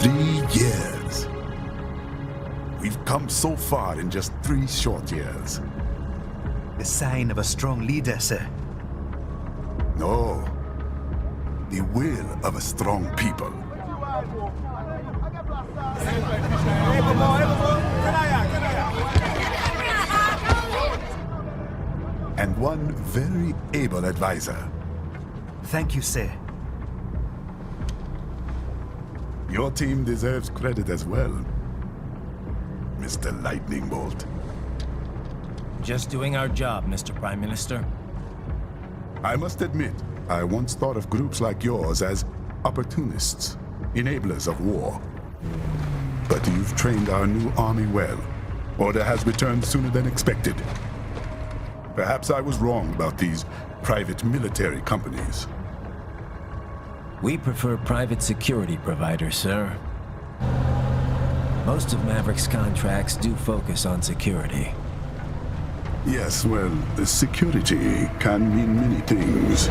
3 years. We've come so far in just 3 short years. The sign of a strong leader, sir. No. The will of a strong people. And one very able advisor. Thank you, sir. Your team deserves credit as well, Mr. Lightning Bolt. Just doing our job, Mr. Prime Minister. I must admit, I once thought of groups like yours as opportunists, enablers of war. But you've trained our new army well. Order has returned sooner than expected. Perhaps I was wrong about these private military companies. We prefer private security providers, sir. Most of Maverick's contracts do focus on security. Yes, well, security can mean many things.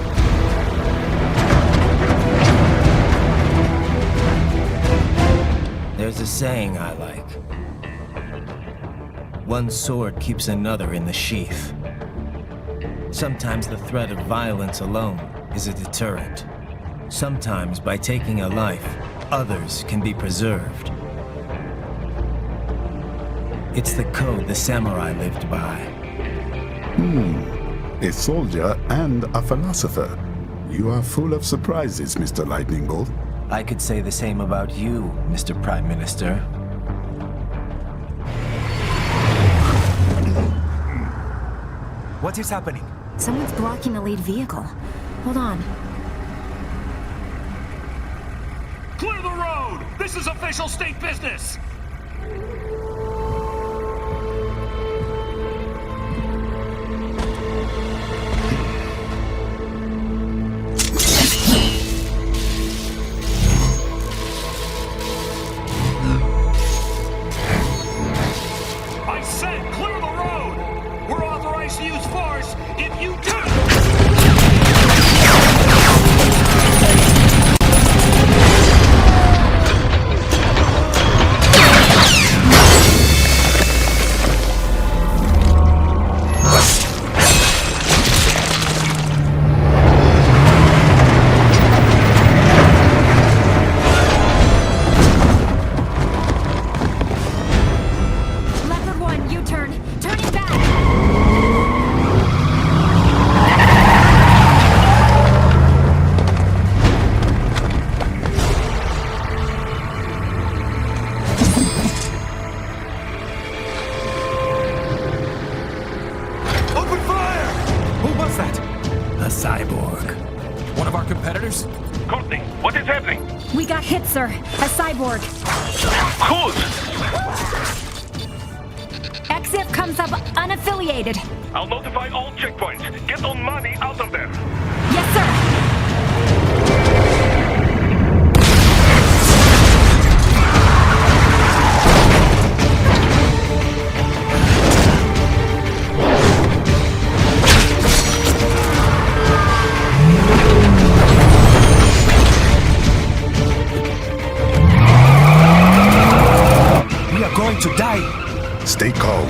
There's a saying I like. One sword keeps another in the sheath. Sometimes the threat of violence alone is a deterrent. Sometimes by taking a life, others can be preserved. It's the code the samurai lived by. A soldier and a philosopher. You are full of surprises, Mr. Lightning Bolt. I could say the same about you, Mr. Prime Minister. What is happening? Someone's blocking the lead vehicle. Hold on. Clear the road! This is official state business! I said clear the road! We're authorized to use force if you do! Sir, a cyborg. Whose? XF comes up unaffiliated. I'll notify all checkpoints. Get on money out of there. Yes, sir. To die. Stay calm.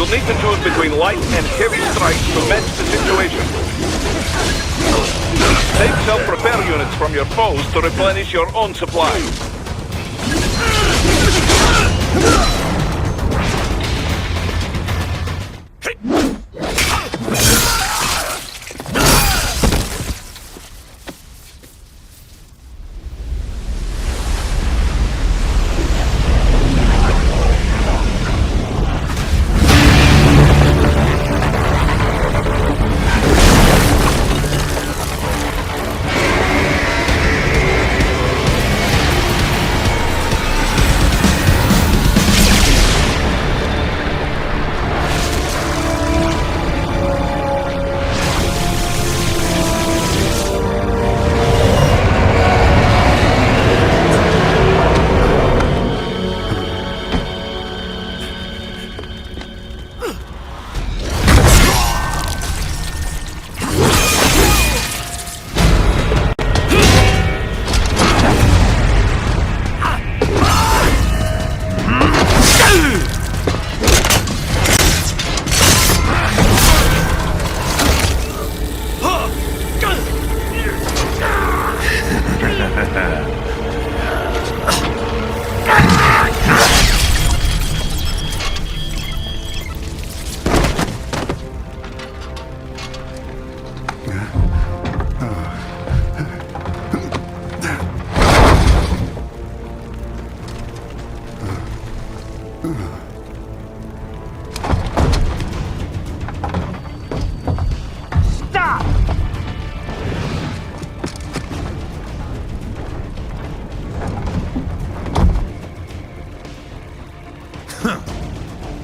You'll need to choose between light and heavy strikes to match the situation. Take self-repair units from your foes to replenish your own supplies.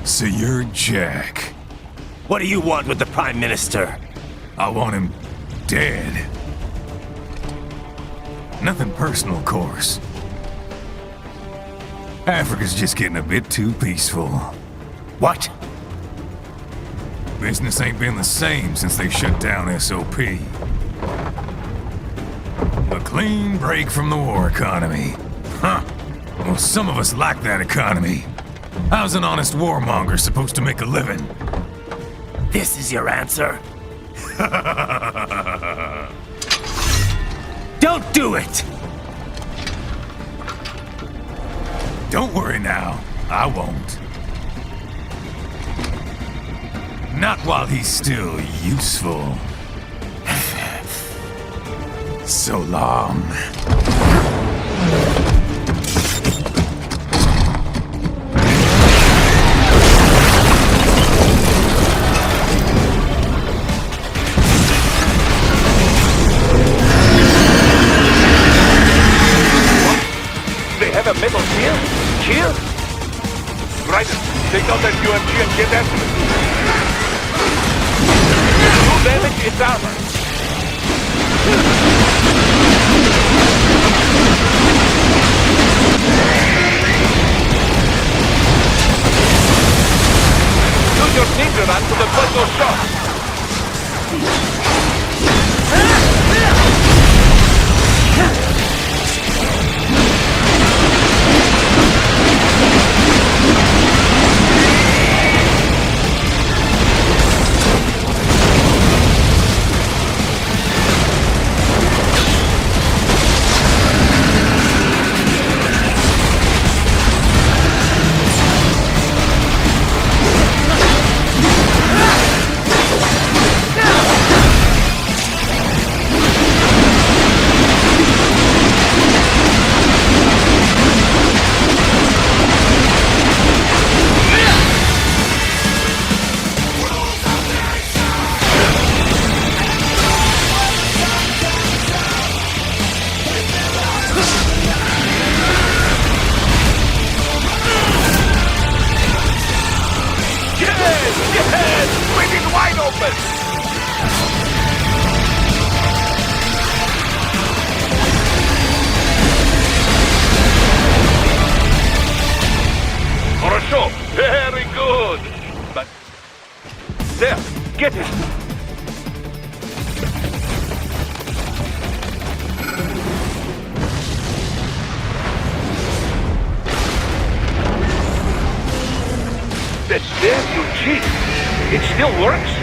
So you're Jack. What do you want with the Prime Minister? I want him dead. Nothing personal, of course. Africa's just getting a bit too peaceful. What? Business ain't been the same since they shut down SOP. A clean break from the war economy. Huh. Well, some of us like that economy. How's an honest warmonger supposed to make a living? This is your answer? Don't do it! Don't worry now. I won't. Not while he's still useful. So long. They have a metal shield? Shield? Raiden, take out that UMG and get after it. Do damage its armor. Use your ninja run to the blood goes short. That's there, you cheat. It still works?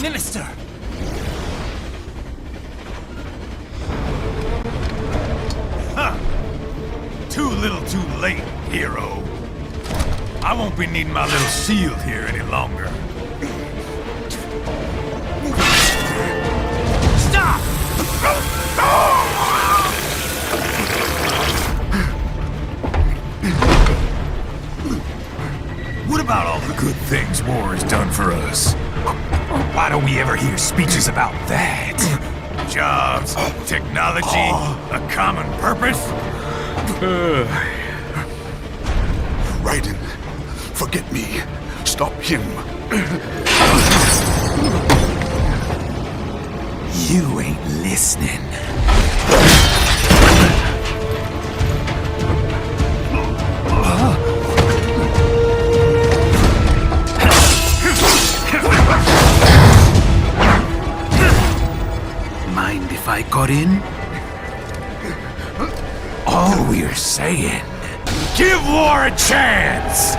Minister! Huh. Too little too late, hero. I won't be needing my little shield here any longer. Stop! What about all the good things war has done for us? Why don't we ever hear speeches about that? Jobs, technology, a common purpose? Raiden, forget me. Stop him. You ain't listening. Mind if I got in? All we're saying, give war a chance!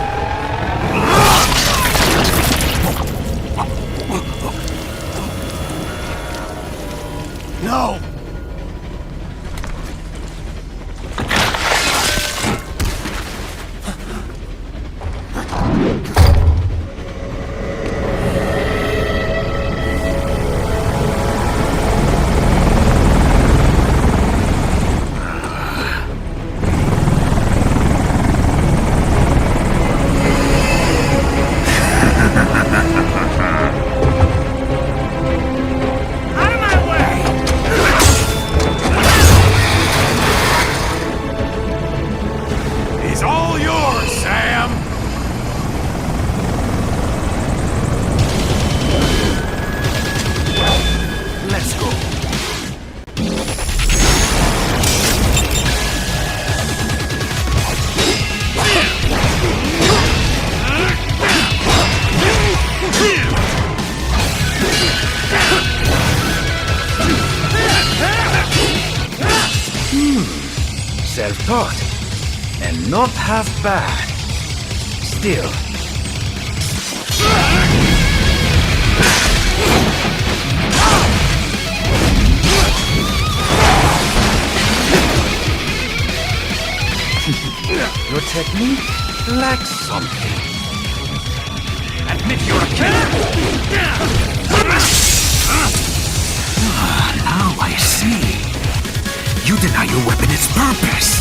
No! Self-taught, and not half bad. Still. Your technique lacks something. Admit you're a killer! Now I see. your weapon its purpose.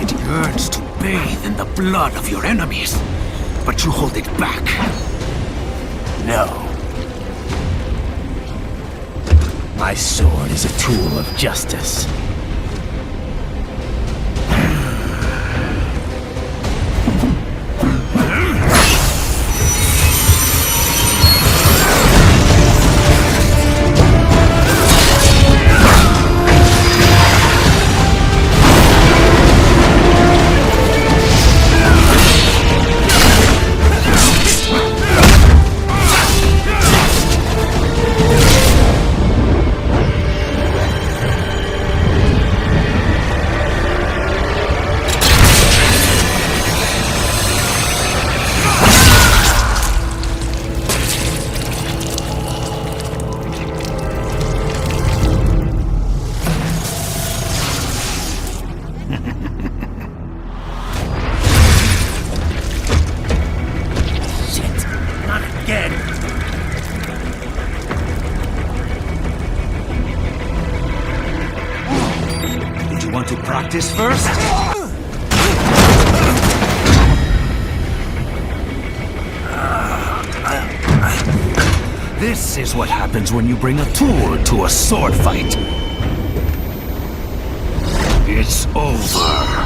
It yearns to bathe in the blood of your enemies, but you hold it back. No. My sword is a tool of justice. Practice first? This is what happens when you bring a tool to a sword fight. It's over.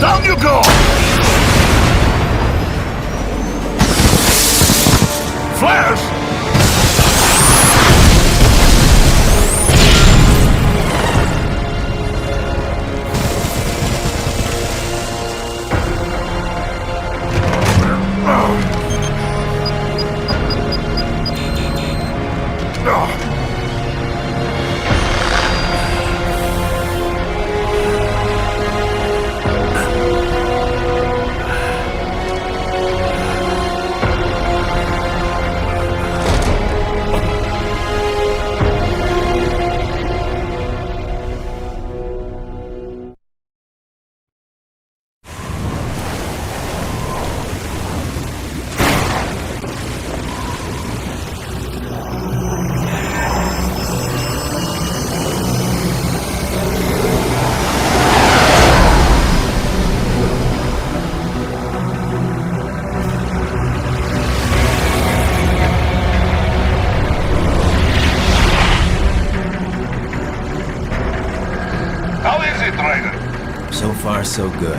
Down you go! Flares! So far, so good.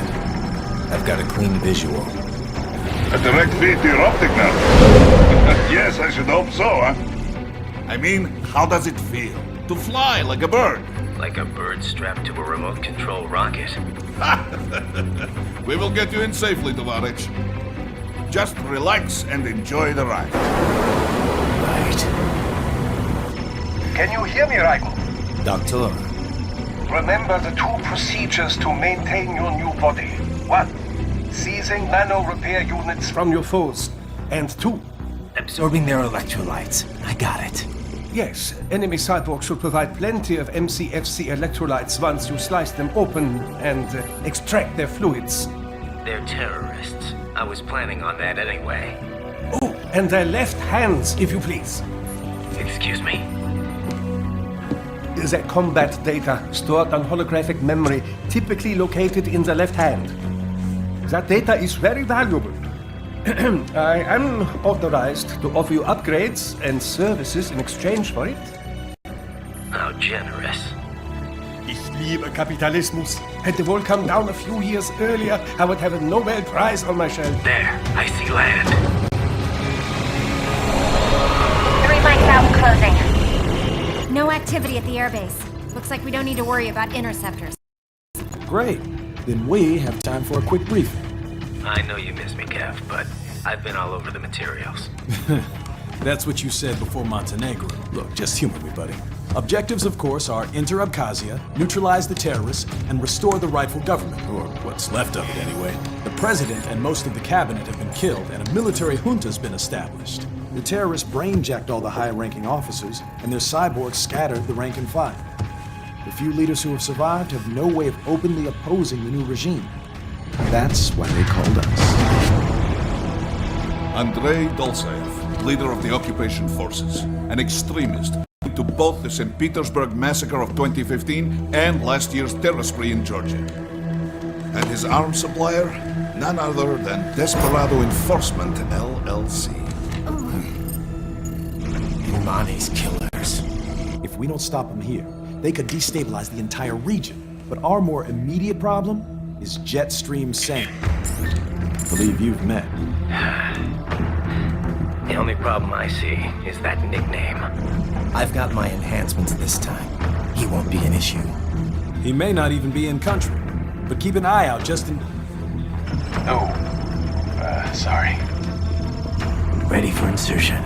I've got a clean visual. A direct feed to your optic now. Yes, I should hope so, huh? I mean, how does it feel? To fly like a bird? Like a bird strapped to a remote control rocket. We will get you in safely, Tovarich. Just relax and enjoy the ride. Right. Can you hear me, Raiden? Doctor. Remember the two procedures to maintain your new body. 1. Seizing nano repair units from your foes. And 2. Absorbing their electrolytes. I got it. Yes, enemy cyborg should provide plenty of MCFC electrolytes once you slice them open and extract their fluids. They're terrorists. I was planning on that anyway. Oh, and their left hands, if you please. Excuse me? The combat data stored on holographic memory, typically located in the left hand. That data is very valuable. I am authorized to offer you upgrades and services in exchange for it. How generous. Ich liebe Kapitalismus. Hätte wohl come down a few years earlier, I would have a Nobel Prize on my shelf. There, I see land. 3 mics out, closing. No activity at the airbase. Looks like we don't need to worry about interceptors. Great. Then we have time for a quick briefing. I know you miss me, Kev, but I've been all over the materials. That's what you said before Montenegro. Look, just humor me, buddy. Objectives, of course, are enter Abkhazia, neutralize the terrorists, and restore the rightful government, or what's left of it anyway. The president and most of the cabinet have been killed, and a military junta's been established. The terrorists brain-jacked all the high-ranking officers, and their cyborgs scattered the rank and file. The few leaders who have survived have no way of openly opposing the new regime. That's why they called us. Andrei Dolzaev, leader of the occupation forces, an extremist to both the St. Petersburg massacre of 2015 and last year's terror spree in Georgia. And his arms supplier, none other than Desperado Enforcement, LLC. Imani's killers. If we don't stop them here, they could destabilize the entire region. But our more immediate problem is Jetstream Sam. Believe you've met. The only problem I see is that nickname. I've got my enhancements this time. He won't be an issue. He may not even be in country, but keep an eye out just in... Oh, sorry. Ready for insertion.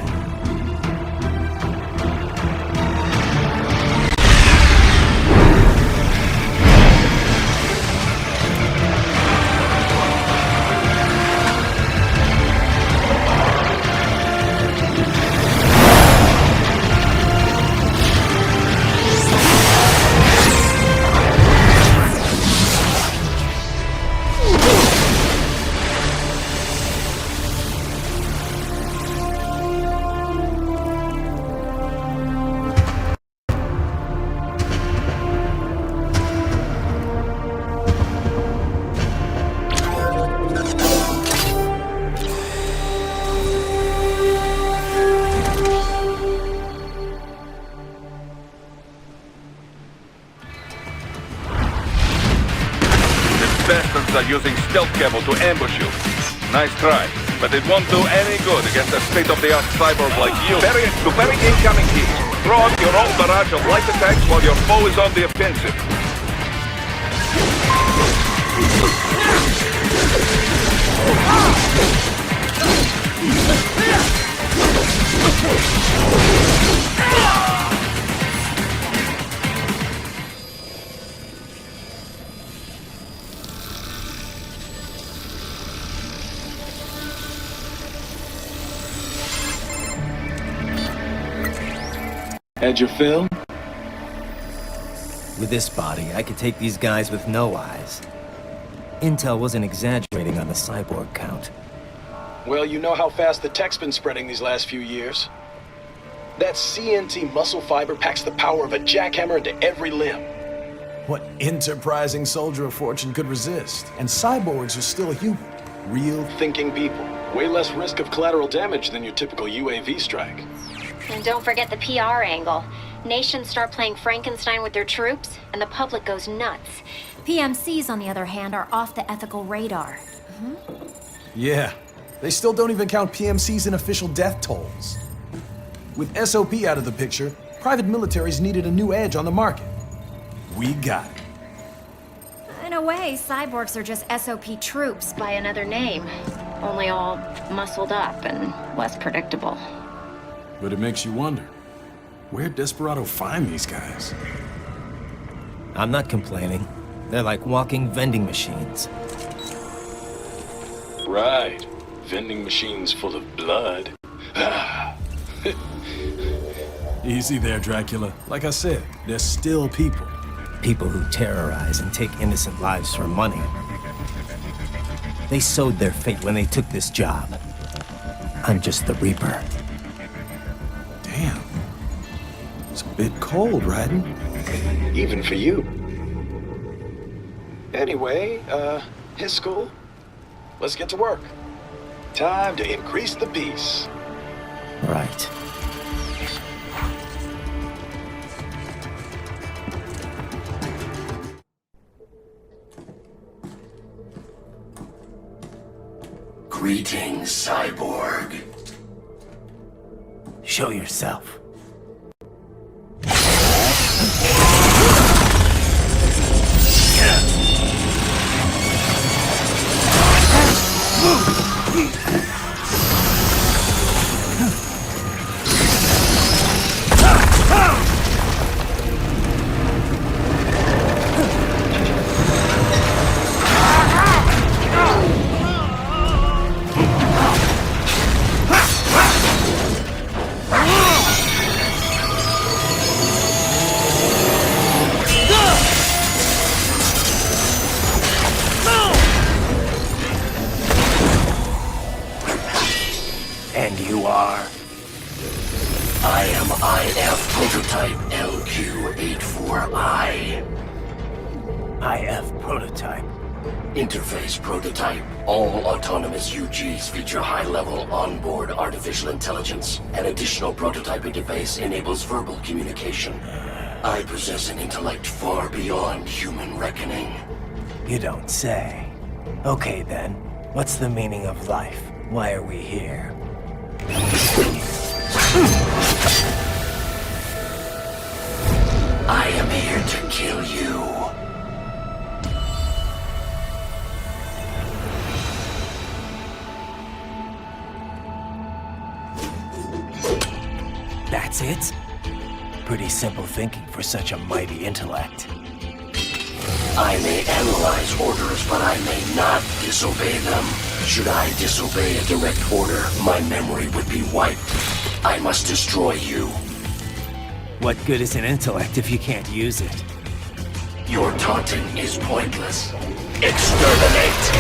Bastards are using stealth camo to ambush you. Nice try, but it won't do any good against a state-of-the-art cyborg like you. To bury incoming hits, throw out your own barrage of light attacks while your foe is on the offensive. Had your fill? With this body, I could take these guys with no eyes. Intel wasn't exaggerating on the cyborg count. Well, you know how fast the tech's been spreading these last few years. That CNT muscle fiber packs the power of a jackhammer into every limb. What enterprising soldier of fortune could resist? And cyborgs are still human. Real thinking people. Way less risk of collateral damage than your typical UAV strike. And don't forget the PR angle. Nations start playing Frankenstein with their troops, and the public goes nuts. PMCs, on the other hand, are off the ethical radar. Yeah, they still don't even count PMCs in official death tolls. With SOP out of the picture, private militaries needed a new edge on the market. We got it. In a way, cyborgs are just SOP troops by another name. Only all muscled up and less predictable. But it makes you wonder, where'd Desperado find these guys? I'm not complaining. They're like walking vending machines. Right. Vending machines full of blood. Easy there, Dracula. Like I said, they're still people. People who terrorize and take innocent lives for money. They sowed their fate when they took this job. I'm just the Reaper. Damn. It's a bit cold, Raiden. Even for you. Anyway, his school? let's get to work. Time to increase the peace. Right. Greetings, cyborg. Show yourself. And you are? I am IF Prototype LQ84I. IF Prototype. Interface Prototype. All autonomous UGs feature high-level onboard artificial intelligence. An additional prototype interface enables verbal communication. I possess an intellect far beyond human reckoning. You don't say. Okay then, what's the meaning of life? Why are we here? I am here to kill you. That's it? Pretty simple thinking for such a mighty intellect. I may analyze orders, but I may not disobey them. Should I disobey a direct order, my memory would be wiped. I must destroy you. What good is an intellect if you can't use it? Your taunting is pointless. Exterminate!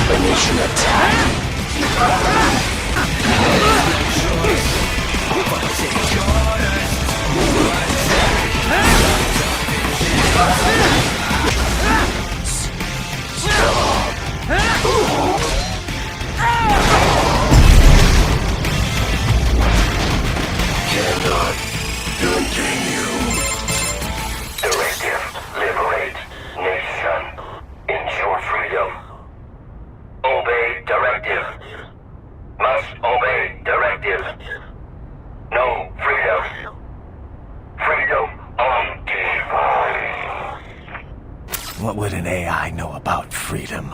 Combination attack. Cannot continue. Directive, liberate nation, ensure freedom. Obey directive. Must obey directive. No freedom. Freedom undefined. What would an AI know about freedom?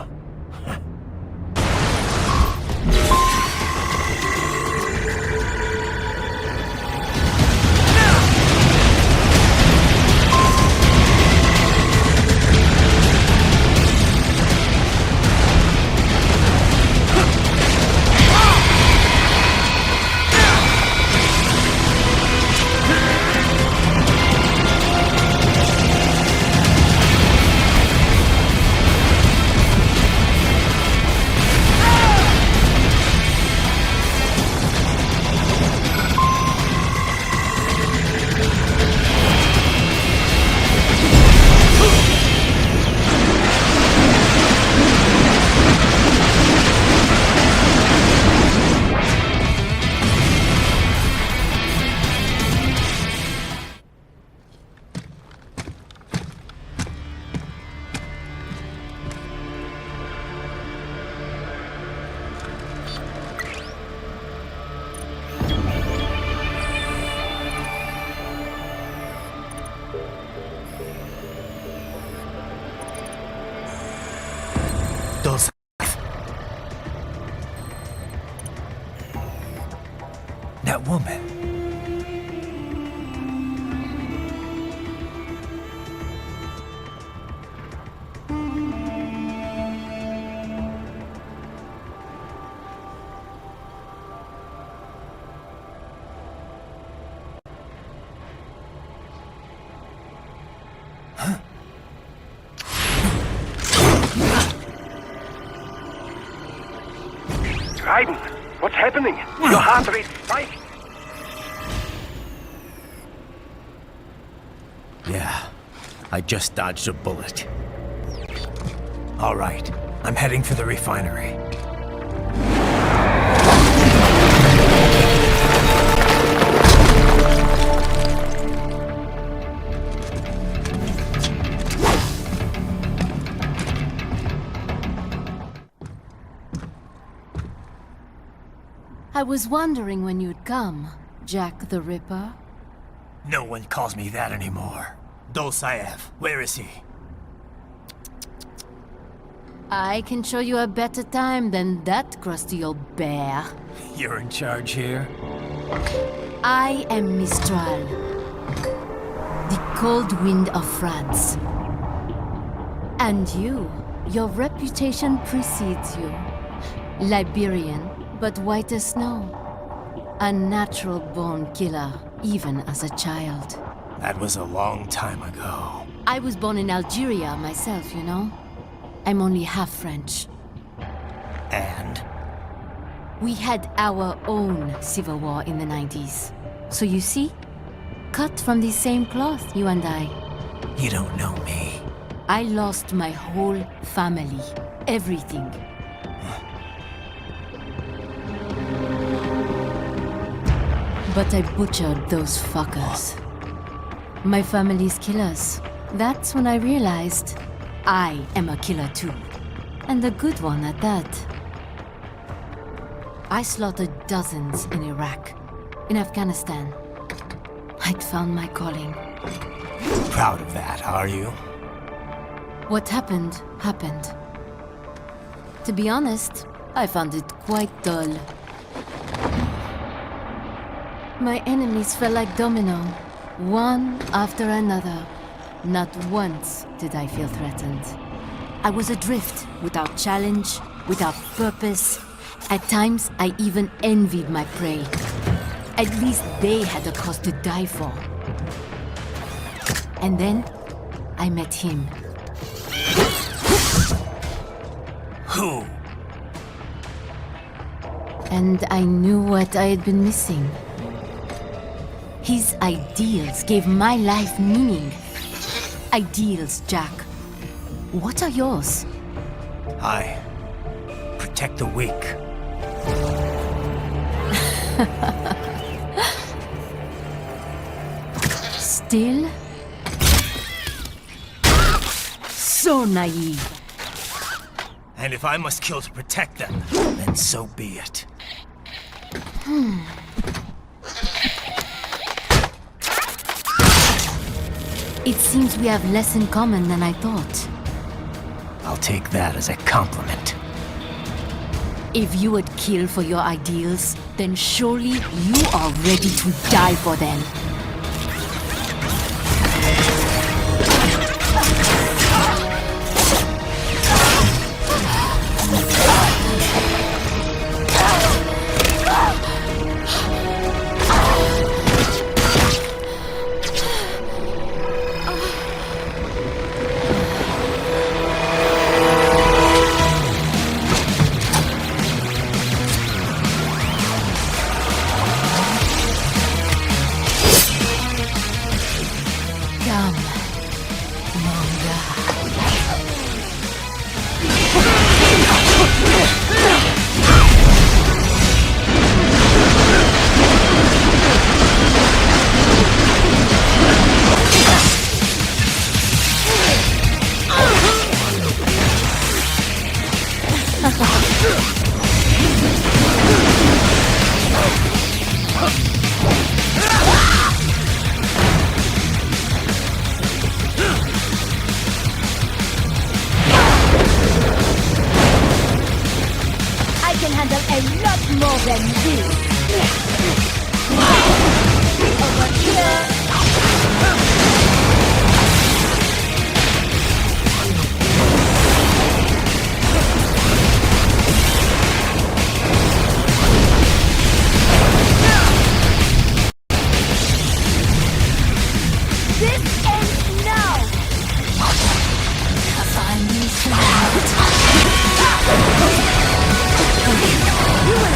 That woman. Raiden, what's happening? Your heart rate spiked. Yeah, I just dodged a bullet. All right, I'm heading for the refinery. I was wondering when you'd come, Jack the Ripper. No one calls me that anymore. Dolsaev, where is he? I can show you a better time than that crusty old bear. You're in charge here? I am Mistral, the cold wind of France. And your reputation precedes you. Liberian, but white as snow. A natural-born killer, even as a child. That was a long time ago. I was born in Algeria myself, you know? I'm only half French. And? We had our own civil war in the 90s. So you see? Cut from the same cloth, you and I. You don't know me. I lost my whole family. Everything. But I butchered those fuckers. My family's killers. That's when I realized I am a killer too. And a good one at that. I slaughtered dozens in Iraq, in Afghanistan. I'd found my calling. Proud of that, are you? What happened, happened. To be honest, I found it quite dull. My enemies fell like domino, one after another. Not once did I feel threatened. I was adrift, without challenge, without purpose. At times, I even envied my prey. At least they had a cause to die for. And then, I met him. Who? And I knew what I had been missing. His ideals gave my life meaning. Ideals, Jack. What are yours? I protect the weak. Still? So naive. And if I must kill to protect them, then so be it. It seems we have less in common than I thought. I'll take that as a compliment. If you would kill for your ideals, then surely you are ready to die for them. You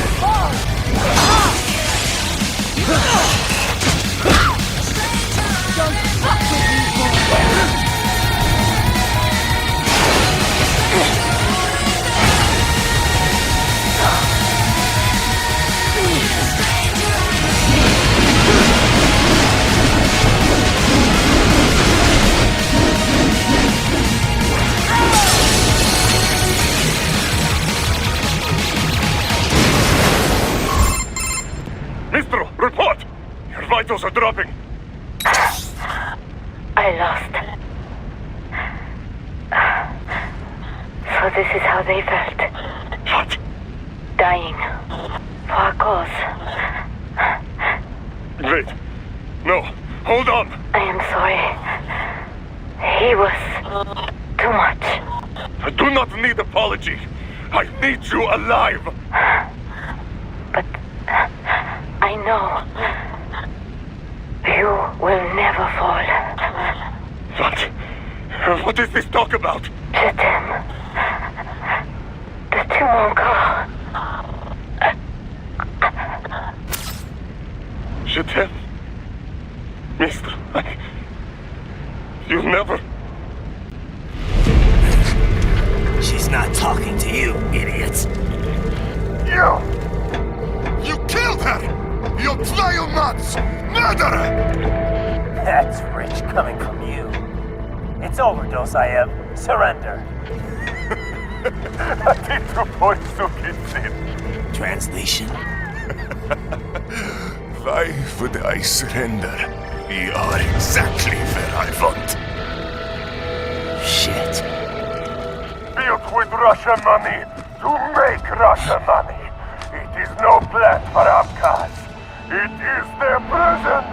So this is how they felt. What? Dying. For a cause. Wait. No. Hold on. I am sorry. He was too much. I do not need apology. I need you alive. But I know you will never fall. What? What is this talk about? Je t'aime. De tout mon corps. Je t'aime. Mister, you never... She's not talking to you, idiots. You killed her! You trial nuts! Murderer! That's rich coming from you. It's overdose, I have. Surrender. Translation? Why would I surrender? You are exactly where I want. Shit. Built with Russian money to make Russian money. It is no plan for outcasts. It is their prison.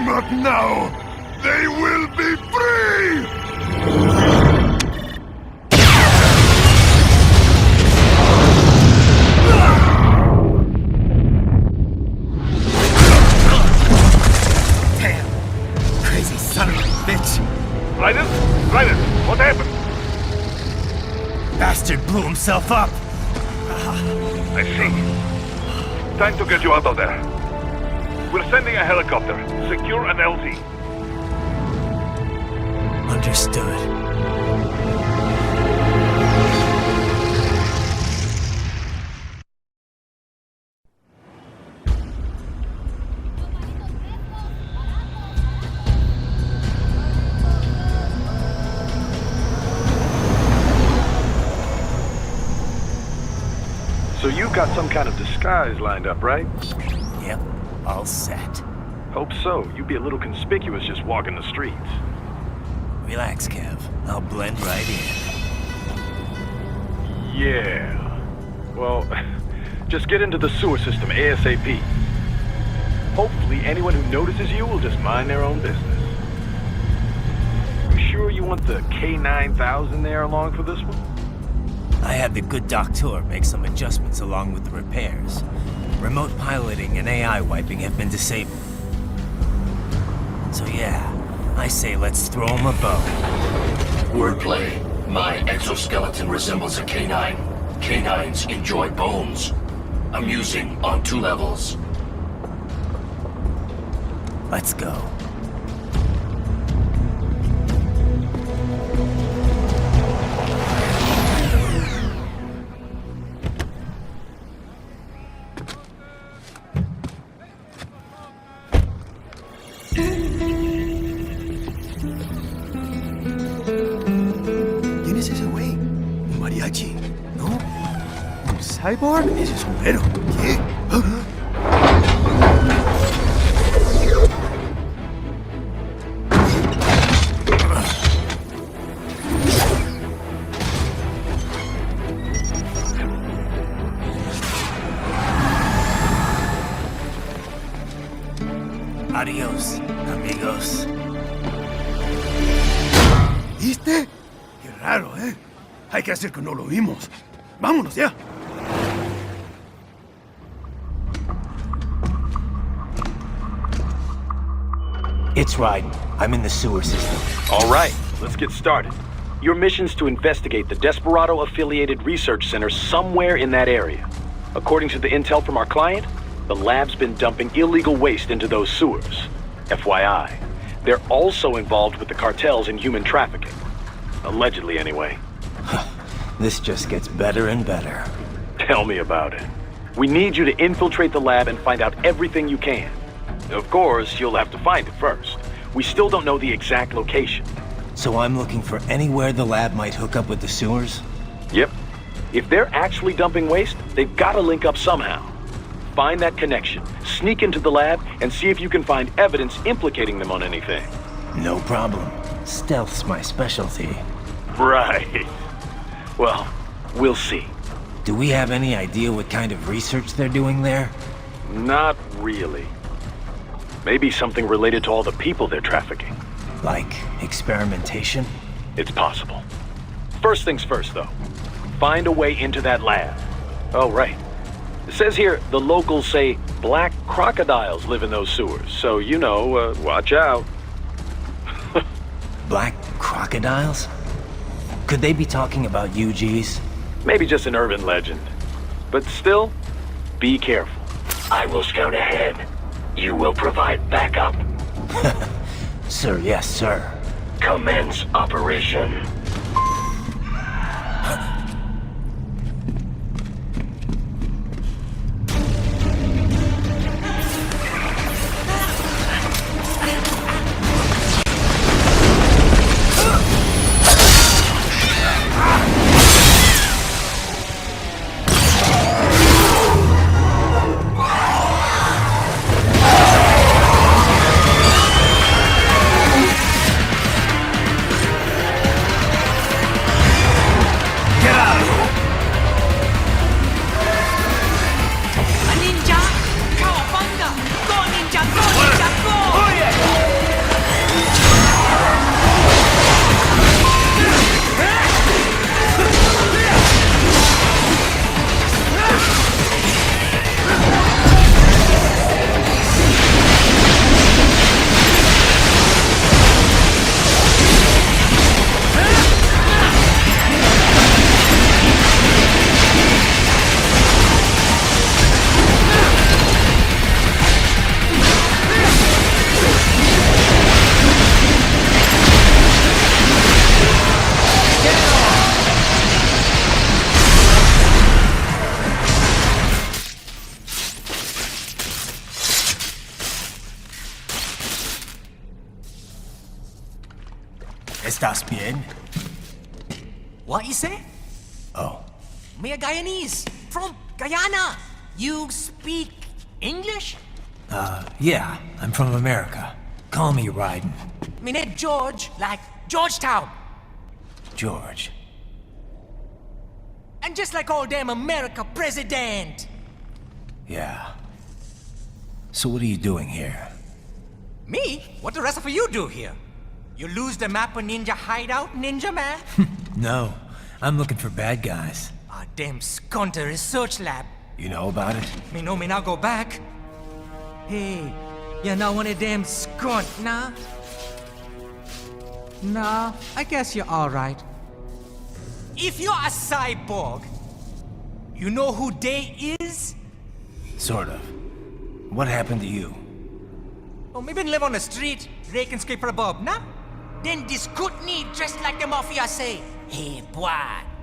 But now, they will be free! Damn! Crazy son of a bitch! Raiden? Raiden, what happened? Bastard blew himself up! I see. Time to get you out of there. We're sending a helicopter. Secure an LZ. Understood. So you've got some kind of disguise lined up, right? Yep, all set. Hope so. You'd be a little conspicuous just walking the streets. Relax, Kev. I'll blend right in. Yeah. Well, just get into the sewer system ASAP. Hopefully anyone who notices you will just mind their own business. You sure you want the K9000 there along for this one? I had the good doctor make some adjustments along with the repairs. Remote piloting and AI wiping have been disabled. So yeah, I say let's throw him a bone. Wordplay. My exoskeleton resembles a canine. Canines enjoy bones. Amusing on 2 levels. Let's go. ¿Quién es ese güey? ¿Un mariachi? ¿No? ¿Un cyborg? Ese es un güero. ¿Qué? Adiós, amigos. ¿Viste? Qué raro, ¿eh? Hay que hacer que no lo vimos. Vámonos ya. It's Raiden. I'm in the sewer system. All right, let's get started. Your mission's to investigate the Desperado-affiliated research center somewhere in that area. According to the intel from our client, the lab's been dumping illegal waste into those sewers. FYI, they're also involved with the cartels in human trafficking. Allegedly, anyway. This just gets better and better. Tell me about it. We need you to infiltrate the lab and find out everything you can. Of course, you'll have to find it first. We still don't know the exact location. So I'm looking for anywhere the lab might hook up with the sewers? Yep. If they're actually dumping waste, they've got to link up somehow. Find that connection, sneak into the lab, and see if you can find evidence implicating them on anything. No problem. Stealth's my specialty. Right. Well, we'll see. Do we have any idea what kind of research they're doing there? Not really. Maybe something related to all the people they're trafficking. Like experimentation? It's possible. First things first, though. Find a way into that lab. Oh, right. It says here the locals say black crocodiles live in those sewers, so you know, watch out. Black crocodiles? Could they be talking about UGs? Maybe just an urban legend. But still, be careful. I will scout ahead. You will provide backup. Sir, yes, sir. Commence operation. ¿Estás bien? What you say? Oh. Me a Guyanese from Guyana. You speak English? Yeah, I'm from America. Call me Raiden. Me name George, like Georgetown. George. And just like all damn America president. Yeah. So what are you doing here? Me? What the rest of you do here? You lose the map of Ninja hideout, Ninja man? No, I'm looking for bad guys. Ah, damn skunter research lab. You know about it? Me know me now go back. Hey, you're not one of them skunt, nah? Nah, I guess you're alright. If you're a cyborg, you know who they is? Sort of. What happened to you? Oh, me been live on the street, rake and scrape for a bob, nah? Then this good need dressed like the mafia say, hey boy,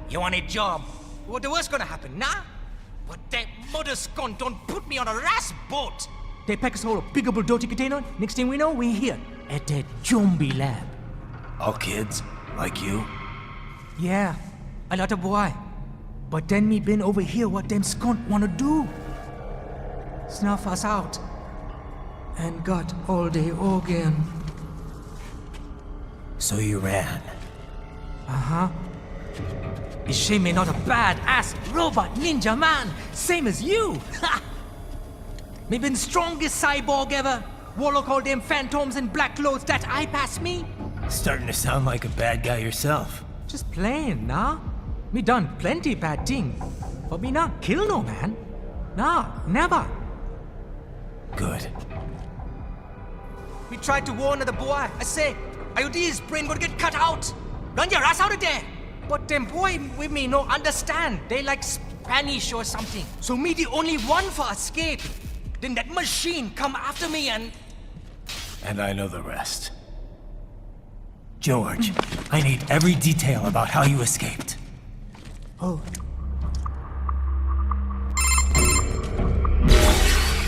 you want a job? What the worst gonna happen, nah? But that mother skunt don't put me on a ras boat. They pack us all a big old dirty container. Next thing we know, we're here at that zombie lab. All kids? Like you? Yeah, a lot of boy. But then me been over here what them skunt wanna do. Snuff us out. And got all the organ. So you ran? Uh-huh. Is she me not a bad-ass robot ninja man, same as you? Me been strongest cyborg ever. Warlock all them phantoms in black clothes that eye pass me. Starting to sound like a bad guy yourself. Just playing, nah? Me done plenty bad thing. But me not kill no man. Nah, never. Good. We tried to warn the boy. I say, IOD's brain gonna get cut out. Run your ass out of there. But them boy with me no understand. They like Spanish or something. So me the only one for escape. Then that machine come after me and... And I know the rest. George, I need every detail about how you escaped. Oh.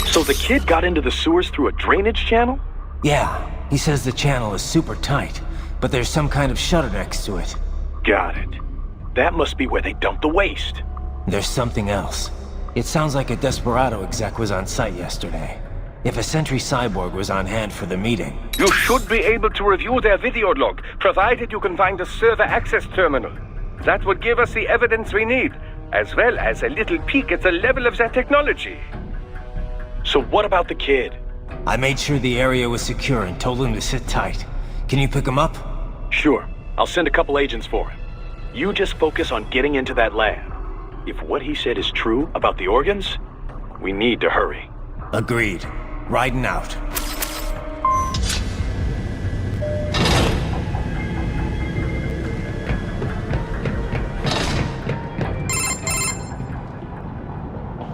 So the kid got into the sewers through a drainage channel? Yeah, he says the channel is super tight, but there's some kind of shutter next to it. Got it. That must be where they dumped the waste. There's something else. It sounds like a Desperado exec was on site yesterday. If a sentry cyborg was on hand for the meeting... You should be able to review their video log, provided you can find a server access terminal. That would give us the evidence we need, as well as a little peek at the level of their technology. So what about the kid? I made sure the area was secure and told him to sit tight. Can you pick him up? Sure. I'll send a couple agents for him. You just focus on getting into that lab. If what he said is true about the organs, we need to hurry. Agreed. Raiden out.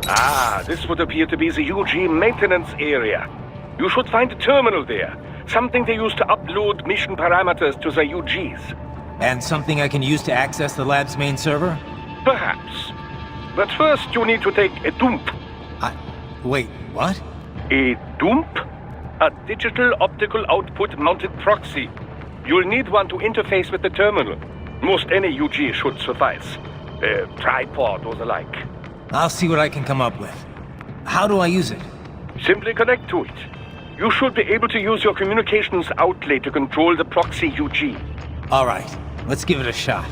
Ah, this would appear to be the UG maintenance area. You should find a terminal there. Something they use to upload mission parameters to the UGs. And something I can use to access the lab's main server? Perhaps. But first you need to take a dump. Wait, what? A dump? A digital optical output mounted proxy. You'll need one to interface with the terminal. Most any UG should suffice. A tripod or the like. I'll see what I can come up with. How do I use it? Simply connect to it. You should be able to use your communications outlet to control the proxy UG. All right, let's give it a shot.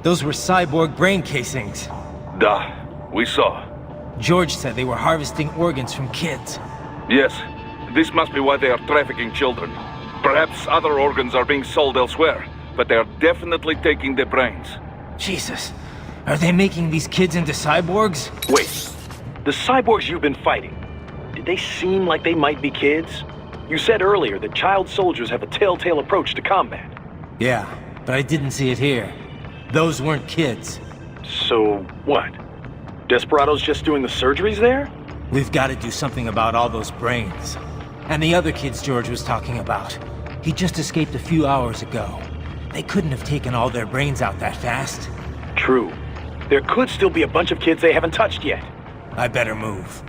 Those were cyborg brain casings. Duh, we saw. George said they were harvesting organs from kids. Yes, this must be why they are trafficking children. Perhaps other organs are being sold elsewhere, but they are definitely taking their brains. Jesus, are they making these kids into cyborgs? Wait, the cyborgs you've been fighting, did they seem like they might be kids? You said earlier that child soldiers have a telltale approach to combat. Yeah, but I didn't see it here. Those weren't kids. So, what? Desperados just doing the surgeries there? We've got to do something about all those brains. And the other kids George was talking about. He just escaped a few hours ago. They couldn't have taken all their brains out that fast. True. There could still be a bunch of kids they haven't touched yet. I better move.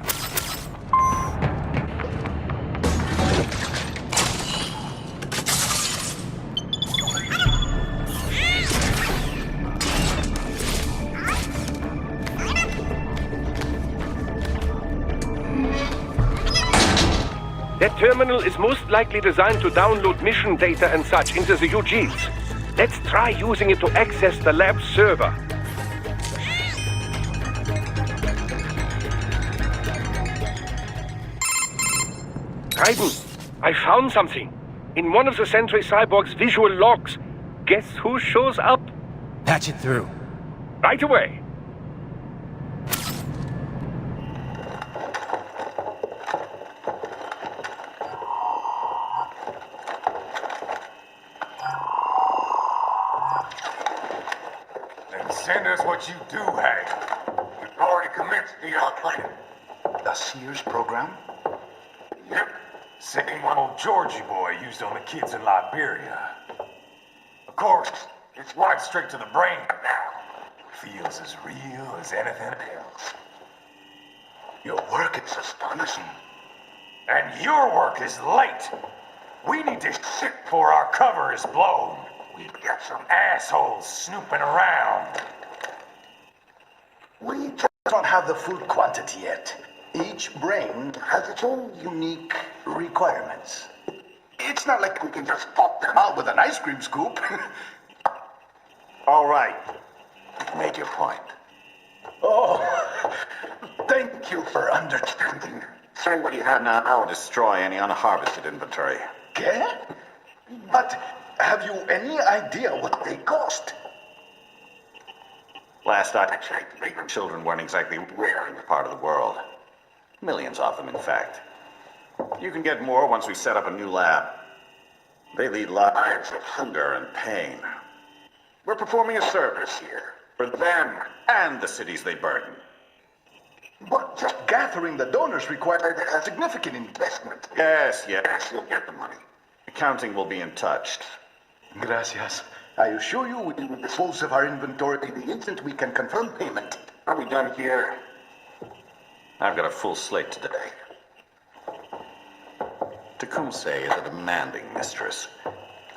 That terminal is most likely designed to download mission data and such into the UGs. Let's try using it to access the lab server. Raiden, I found something. In one of the Sentry Cyborg's visual logs. Guess who shows up? Patch it through. Right away. Send us what you do have. We've already commenced the outplanning. The Sears program? Yep. Same one old Georgie boy used on the kids in Liberia. Of course, it's right straight to the brain now. Feels as real as anything else. Your work is astonishing. And your work is late. We need to shit before our cover is blown. We've got some assholes snooping around. We just don't have the full quantity yet. Each brain has its own unique requirements. It's not like we can just pop them out with an ice cream scoop. All right. You've made your point. Oh, thank you for understanding. Send what you have now or destroy any unharvested inventory. ¿Qué? But have you any idea what they cost? Last I checked, children weren't exactly rare in the part of the world. Millions of them, in fact. You can get more once we set up a new lab. They lead lives of hunger and pain. We're performing a service here. for them and the cities they burden. But just gathering the donors required a significant investment. Yes, you'll get the money. Accounting will be in touch. Gracias. I assure you we will dispose of our inventory the instant we can confirm payment. Are we done here? I've got a full slate today. Tecumseh is a demanding mistress,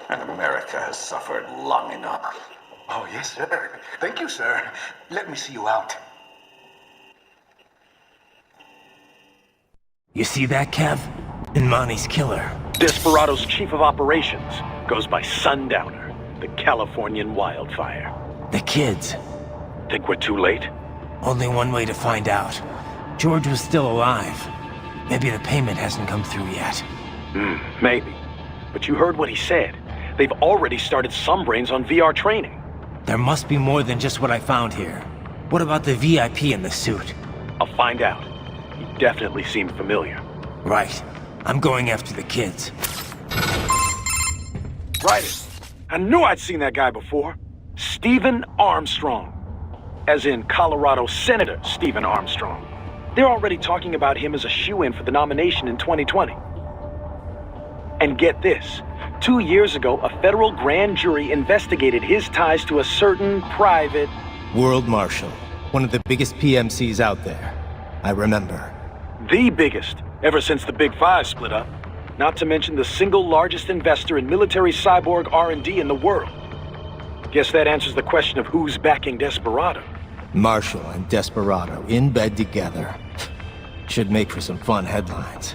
and America has suffered long enough. Oh, yes, sir. Thank you, sir. Let me see you out. You see that, Kev? Imani's killer. Desperado's chief of operations goes by Sundowner, the Californian wildfire. The kids. Think we're too late? Only one way to find out. George was still alive. Maybe the payment hasn't come through yet. Maybe. But you heard what he said. They've already started some brains on VR training. There must be more than just what I found here. What about the VIP in the suit? I'll find out. He definitely seemed familiar. Right. I'm going after the kids. Raiden. I knew I'd seen that guy before. Stephen Armstrong. As in Colorado Senator Stephen Armstrong. They're already talking about him as a shoo-in for the nomination in 2020. And get this. 2 years ago, a federal grand jury investigated his ties to a certain private... World Marshal. One of the biggest PMCs out there. I remember. The biggest, ever since the Big Five split up. Not to mention the single largest investor in military cyborg R&D in the world. Guess that answers the question of who's backing Desperado. Marshall and Desperado in bed together. Should make for some fun headlines.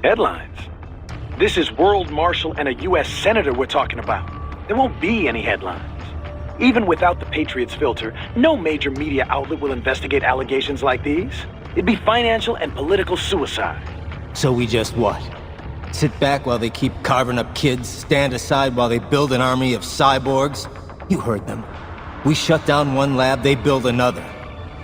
Headlines? This is World Marshal and a U.S. Senator we're talking about. There won't be any headlines. Even without the Patriots filter, no major media outlet will investigate allegations like these. It'd be financial and political suicide. So we just what? Sit back while they keep carving up kids, stand aside while they build an army of cyborgs? You heard them. We shut down one lab, they build another.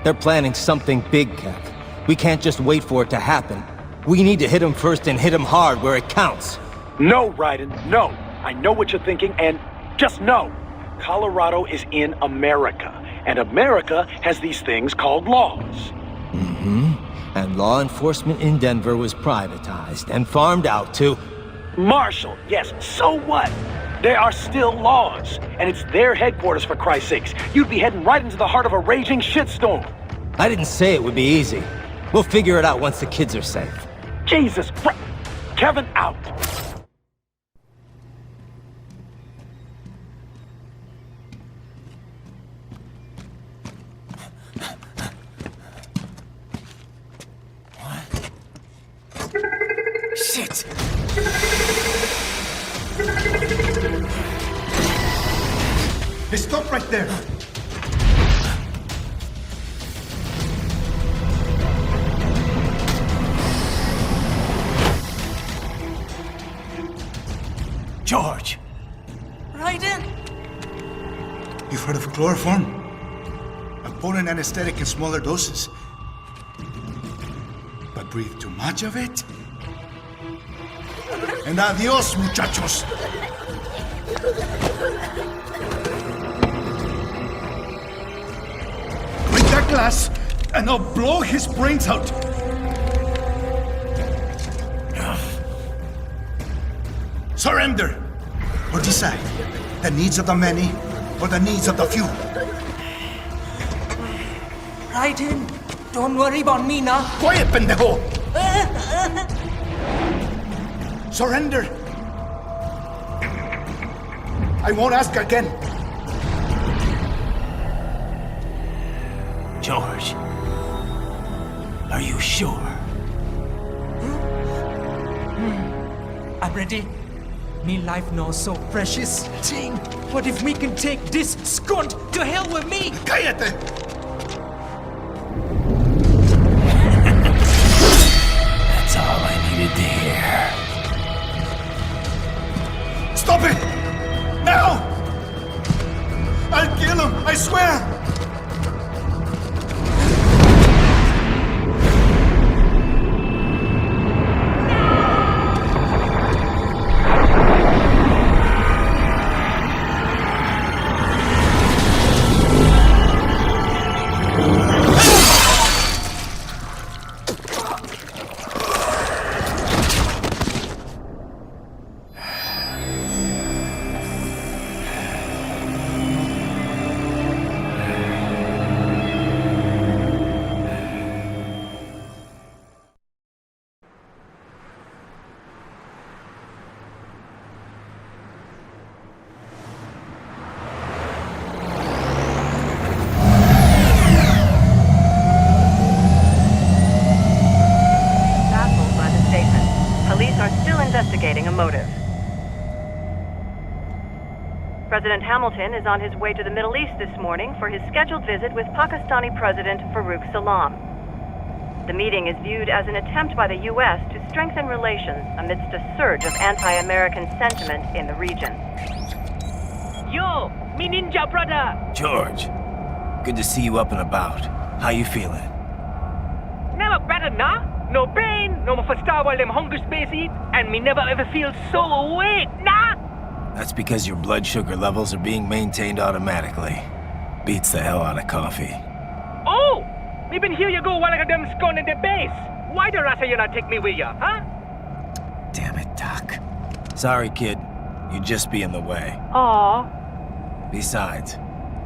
They're planning something big, Kev. We can't just wait for it to happen. We need to hit them first and hit them hard where it counts. No, Raiden, no. I know what you're thinking, and just know. Colorado is in America, and America has these things called laws. And law enforcement in Denver was privatized and farmed out to... Marshall, yes, so what? There are still laws, and it's their headquarters, for Christ's sakes. You'd be heading right into the heart of a raging shitstorm. I didn't say it would be easy. We'll figure it out once the kids are safe. Jesus Christ! Kevin out! Shit! Hey, stop right there! George! Raiden! You've heard of chloroform? A potent anesthetic in smaller doses. But breathe too much of it? And adios, muchachos! Break that glass, and I'll blow his brains out! Surrender! Or decide, the needs of the many, or the needs of the few. Raiden, don't worry about me now. Quiet, pendejo! Surrender! I won't ask again. George, are you sure? I'm ready. Me life now so precious. Ting, what if we can take this skunt to hell with me? Cállate! That's all I needed to hear. Stop it! Now! I'll kill him, I swear! the motive. President Hamilton is on his way to the Middle East this morning for his scheduled visit with Pakistani President Farouk Salam. The meeting is viewed as an attempt by the U.S. to strengthen relations amidst a surge of anti-American sentiment in the region. Yo, me ninja brother! George, good to see you up and about. How you feeling? Never better, nah? No pain, no more for star while them hunger space eat, and me never ever feel so awake, nah? That's because your blood sugar levels are being maintained automatically. Beats the hell out of coffee. Oh! Me been here you go while I got them scone in the base. Why the rasa you not take me with ya, huh? Damn it, Doc. Sorry, kid. You'd just be in the way. Aw. Besides,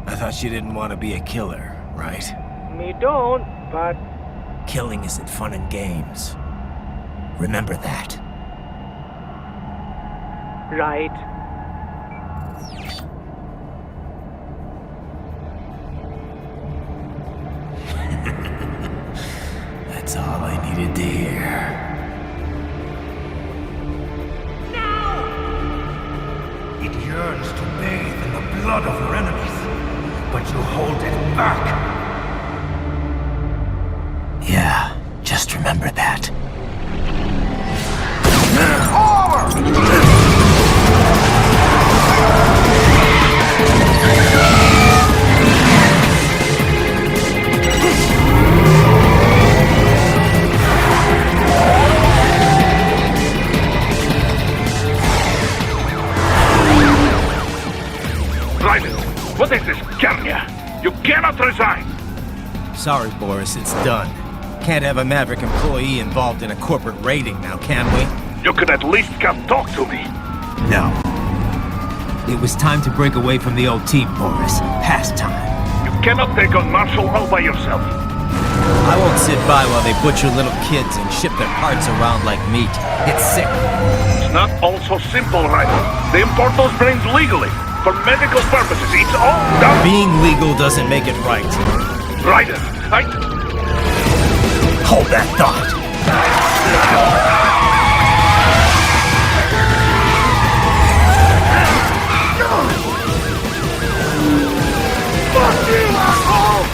I thought you didn't want to be a killer, right? Me don't, but... Killing isn't fun and games. Remember that. Right. That's all I needed to hear. No! It yearns to bathe in the blood of your enemies, but you hold it back. Yeah, just remember that. Raiden, what is this, Kenya? You cannot resign! Sorry, Boris, it's done. Can't have a Maverick employee involved in a corporate raiding now, can we? You could at least come talk to me. No. It was time to break away from the old team, Boris. Past time. You cannot take on martial law by yourself. I won't sit by while they butcher little kids and ship their parts around like meat. It's sick. It's not all so simple, Raiden. They import those brains legally. For medical purposes. It's all done. Being legal doesn't make it right. Raiden, Hold that thought. Fuck you, asshole!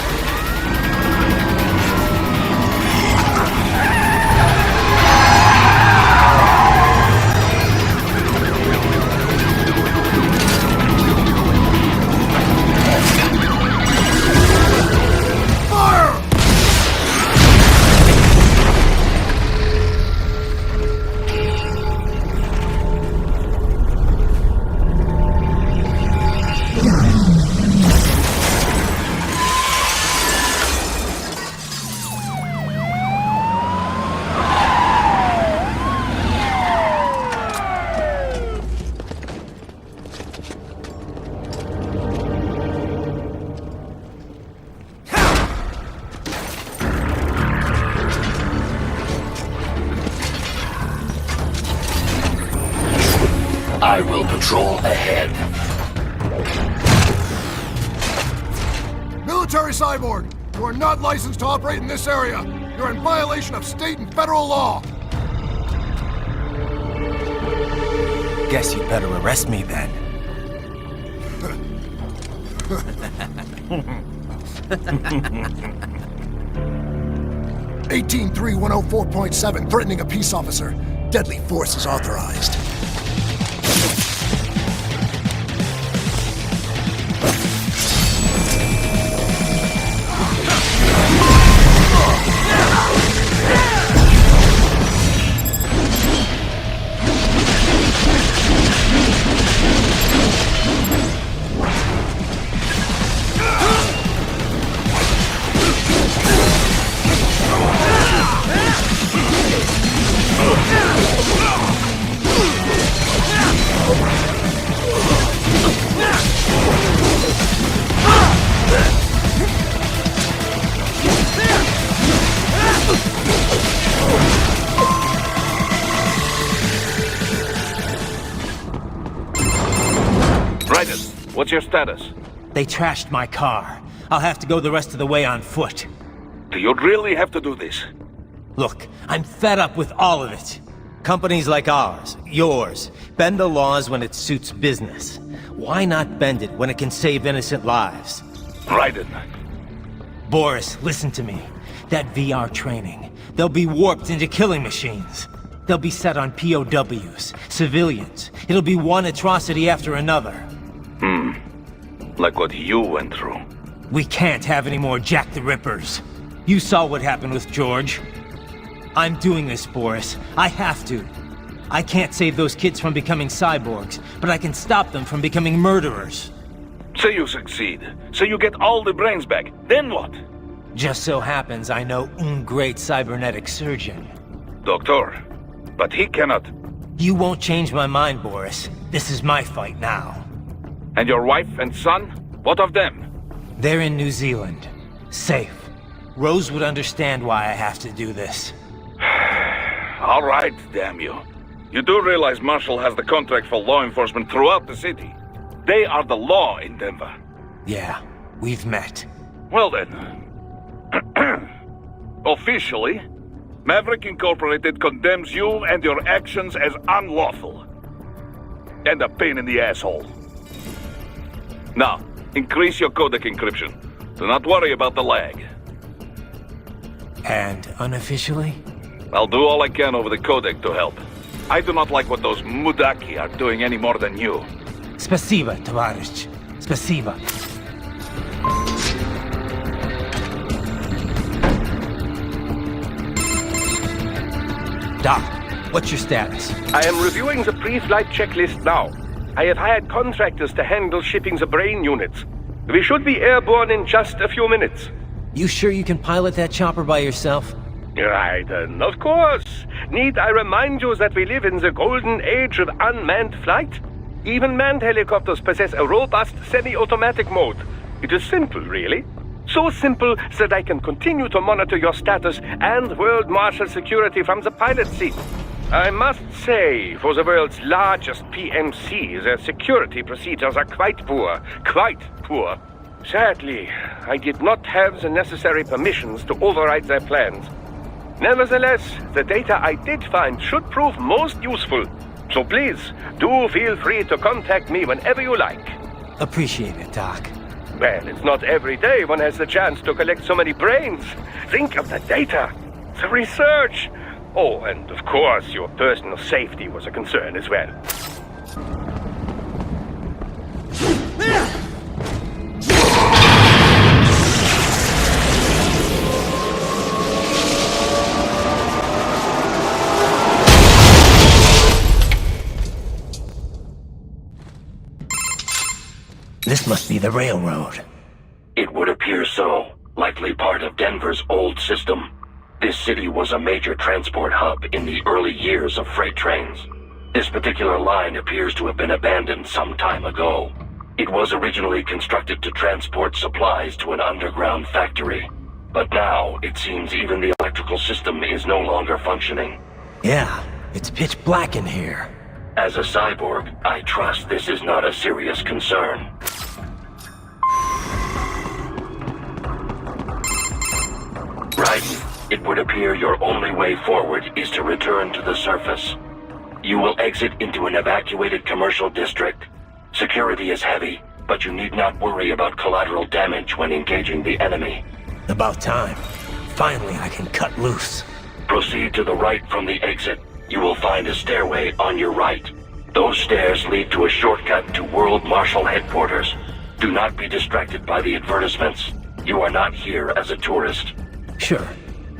I will patrol ahead. Military cyborg, you are not licensed to operate in this area. You're in violation of state and federal law. Guess you'd better arrest me then. 183104.7, threatening a peace officer. Deadly force is authorized. What's your status? They trashed my car. I'll have to go the rest of the way on foot. Do you really have to do this? Look, I'm fed up with all of it. Companies like ours, yours, bend the laws when it suits business. Why not bend it when it can save innocent lives? Raiden. Boris, listen to me. That VR training, they'll be warped into killing machines. They'll be set on POWs, civilians. It'll be one atrocity after another. Like what you went through. We can't have any more Jack the Rippers. You saw what happened with George. I'm doing this, Boris. I have to. I can't save those kids from becoming cyborgs, but I can stop them from becoming murderers. Say you succeed. Say you get all the brains back. Then what? Just so happens I know un great cybernetic surgeon. Doctor. But he cannot. You won't change my mind, Boris. This is my fight now. And your wife and son? What of them? They're in New Zealand. Safe. Rose would understand why I have to do this. All right, damn you. You do realize Marshall has the contract for law enforcement throughout the city. They are the law in Denver. Yeah, we've met. Well then. Officially, Maverick Incorporated condemns you and your actions as unlawful. And a pain in the asshole. Now, increase your codec encryption. Do not worry about the lag. And unofficially? I'll do all I can over the codec to help. I do not like what those mudaki are doing any more than you. Spasiba, товарищ. Spasiba. Doc, what's your status? I am reviewing the pre-flight checklist now. I have hired contractors to handle shipping the brain units. We should be airborne in just a few minutes. You sure you can pilot that chopper by yourself? Raiden, of course. Need I remind you that we live in the golden age of unmanned flight? Even manned helicopters possess a robust semi-automatic mode. It is simple, really. So simple that I can continue to monitor your status and world marshal security from the pilot seat. I must say, for the world's largest PMC, their security procedures are quite poor. Quite poor. Sadly, I did not have the necessary permissions to override their plans. Nevertheless, the data I did find should prove most useful. So please, do feel free to contact me whenever you like. Appreciate it, Doc. Well, it's not every day one has the chance to collect so many brains. Think of the data, the research. Oh, and of course, your personal safety was a concern as well. This must be the railroad. It would appear so. Likely part of Denver's old system. This city was a major transport hub in the early years of freight trains. This particular line appears to have been abandoned some time ago. It was originally constructed to transport supplies to an underground factory. But now, it seems even the electrical system is no longer functioning. Yeah, it's pitch black in here. As a cyborg, I trust this is not a serious concern. Raiden, it would appear your only way forward is to return to the surface. You will exit into an evacuated commercial district. Security is heavy, but you need not worry about collateral damage when engaging the enemy. About time. Finally, I can cut loose. Proceed to the right from the exit. You will find a stairway on your right. Those stairs lead to a shortcut to World Marshal Headquarters. Do not be distracted by the advertisements. You are not here as a tourist. Sure.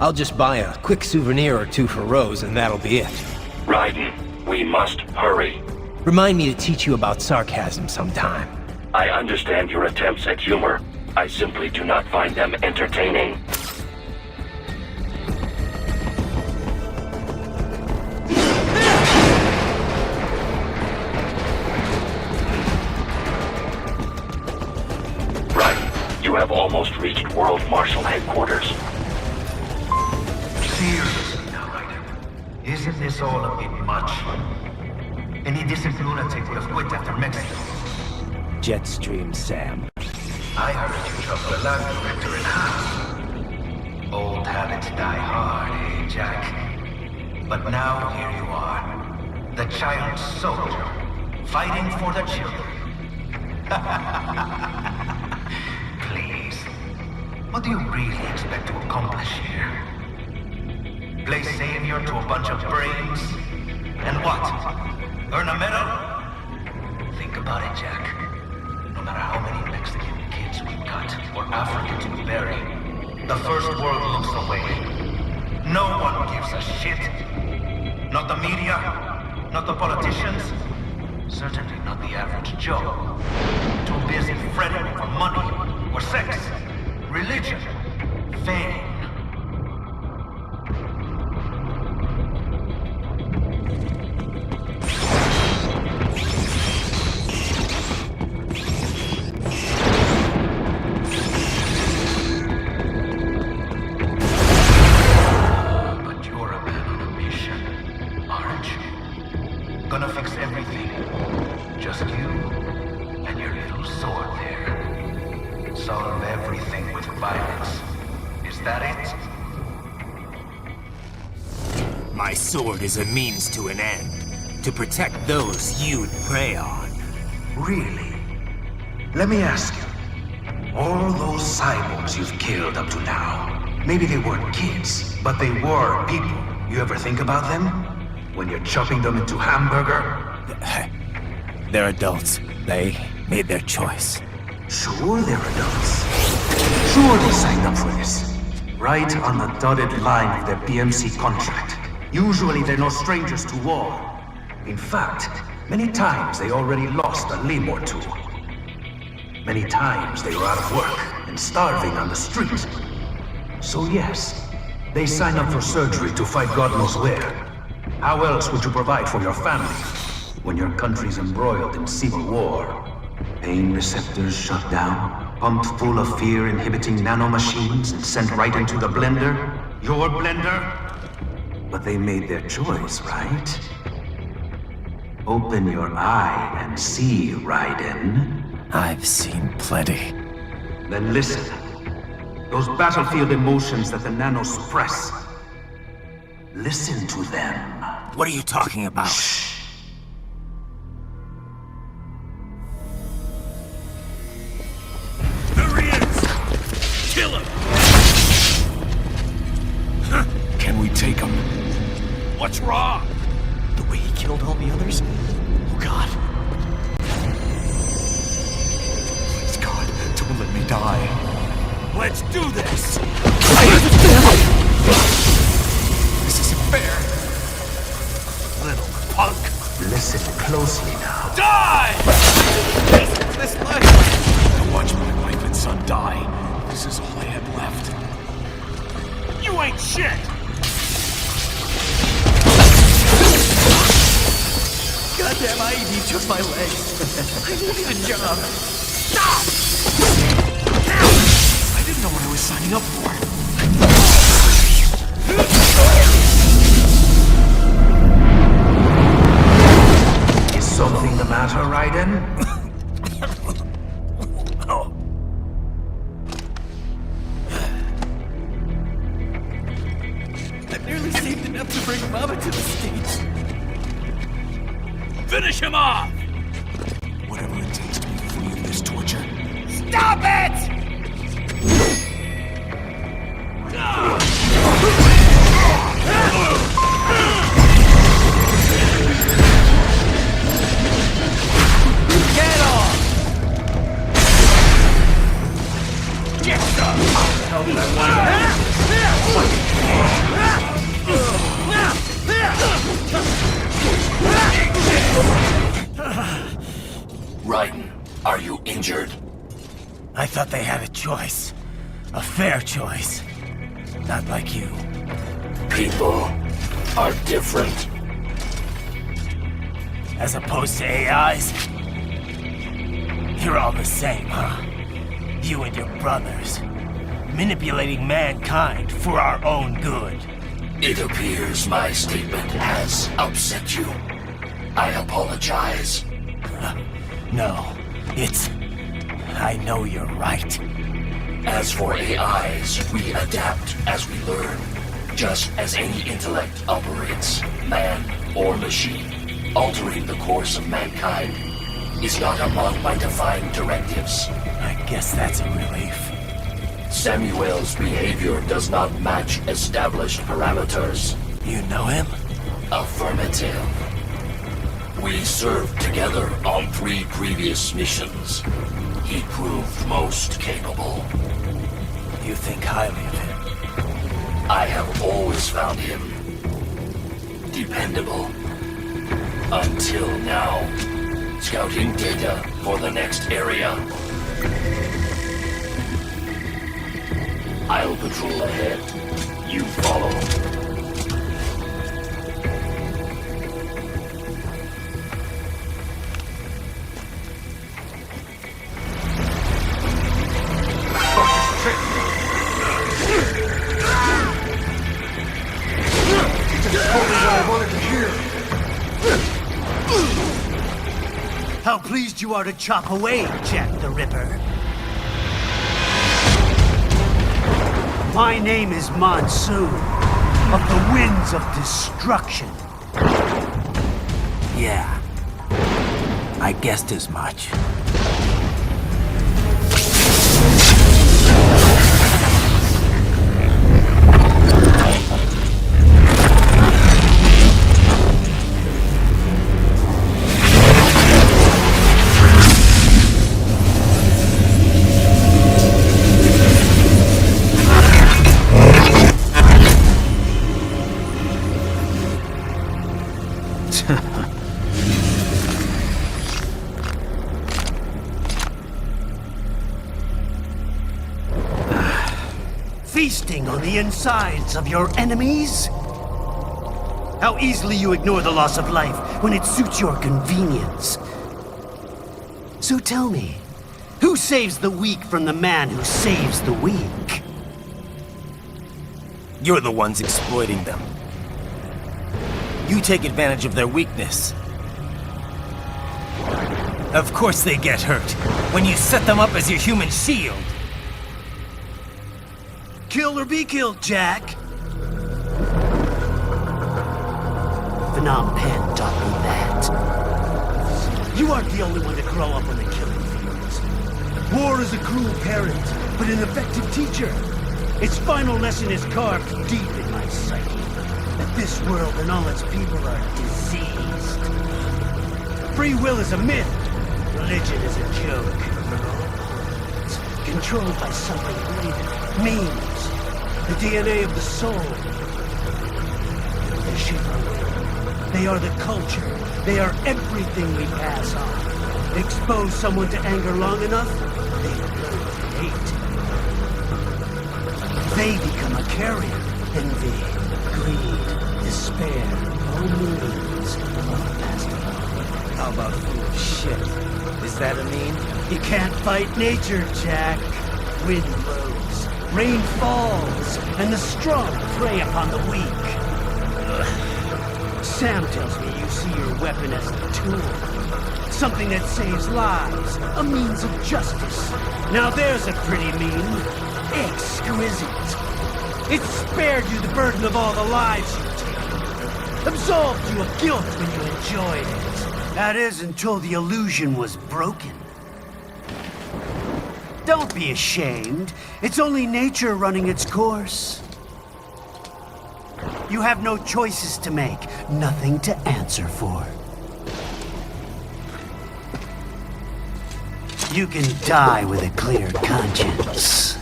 I'll just buy a quick souvenir or two for Rose and that'll be it. Raiden, we must hurry. Remind me to teach you about sarcasm sometime. I understand your attempts at humor. I simply do not find them entertaining. You have almost reached World Marshal Headquarters. Seriously now, Raiden. Isn't this all a bit much? Any decent lunatic would have quit after Mexico. Jetstream, Sam. I heard you chopped the land director in half. Old habits die hard, eh, Jack? But now here you are, the child soldier, fighting for the children. Please, what do you really expect to accomplish here? Play savior to a bunch of brains? And what? Earn a medal? Think about it, Jack. No matter how many Mexican kids we cut, or Africans we bury, the first world looks away. No one gives a shit. Not the media, not the politicians, certainly not the average Joe. Too busy fretting for money, or sex, religion, fame. My sword is a means to an end, to protect those you'd prey on. Really? Let me ask you, all those cyborgs you've killed up to now, maybe they weren't kids, but they were people. You ever think about them? When you're chopping them into hamburger? They're adults. They made their choice. Sure they're adults. Sure they signed up for this. Right on the dotted line of their PMC contract. Usually they're no strangers to war. In fact, many times they already lost a limb or two. Many times they were out of work and starving on the street. So yes, they sign up for surgery to fight God knows where. How else would you provide for your family when your country's embroiled in civil war? Pain receptors shut down, pumped full of fear-inhibiting nanomachines and sent right into the blender? Your blender? But they made their choice, right? Open your eye and see, Raiden. I've seen plenty. Then listen. Those battlefield emotions that the nanos suppress. Listen to them. What are you talking about? Shh. There he is! Kill him! Can we take him? What's wrong? The way he killed all the others? Oh God. Please God, don't let me die. Let's do this! This isn't fair. Little punk! Listen closely now. Die! This life! To watch my wife and son die. This is all I had left. You ain't shit! Goddamn IED took my legs. I needed a job. Stop! I didn't know what I was signing up for. Is something the matter, Raiden? I've nearly saved enough to bring Mama to the States. Finish him off! Whatever it takes to be free of this torture. Stop it! Get off! Get some! Tell me that Raiden, are you injured? I thought they had a choice. A fair choice. Not like you. People are different. As opposed to AIs? You're all the same, huh? You and your brothers. Manipulating mankind for our own good. It appears my statement has upset you. I apologize. No, it's... I know you're right. As for AIs, we adapt as we learn. Just as any intellect operates, man or machine, altering the course of mankind is not among my defined directives. I guess that's a relief. Samuel's behavior does not match established parameters. You know him? Affirmative. We served together on 3 previous missions. He proved most capable. You think highly of him? I have always found him dependable. Until now. Scouting data for the next area. I'll patrol ahead. You follow. How pleased you are to chop away, Jack the Ripper. My name is Monsoon, of the Winds of Destruction. Yeah. I guessed as much. Feasting on the insides of your enemies? How easily you ignore the loss of life when it suits your convenience. So tell me, who saves the weak from the man who saves the weak? You're the ones exploiting them. You take advantage of their weakness. Of course they get hurt when you set them up as your human shield. Kill or be killed, Jack. Phnom Penh taught me that. You aren't the only one to grow up on the killing fields. War is a cruel parent, but an effective teacher. Its final lesson is carved deep in my psyche. That this world and all its people are diseased. Free will is a myth. Religion is a joke. It's controlled by something greater. Means. The DNA of the soul. They shape our will. They are the culture. They are everything we pass on. Expose someone to anger long enough, they learn to hate. They become a carrier. Envy, greed, despair, all meanings of our past. How about full of shit? Is that a meme? You can't fight nature, Jack. Wind blows. Rain falls, and the strong prey upon the weak. Sam tells me you see your weapon as a tool. Something that saves lives, a means of justice. Now there's a pretty meme. Exquisite. It spared you the burden of all the lives you take. Absolved you of guilt when you enjoyed it. That is until the illusion was broken. Don't be ashamed. It's only nature running its course. You have no choices to make, nothing to answer for. You can die with a clear conscience.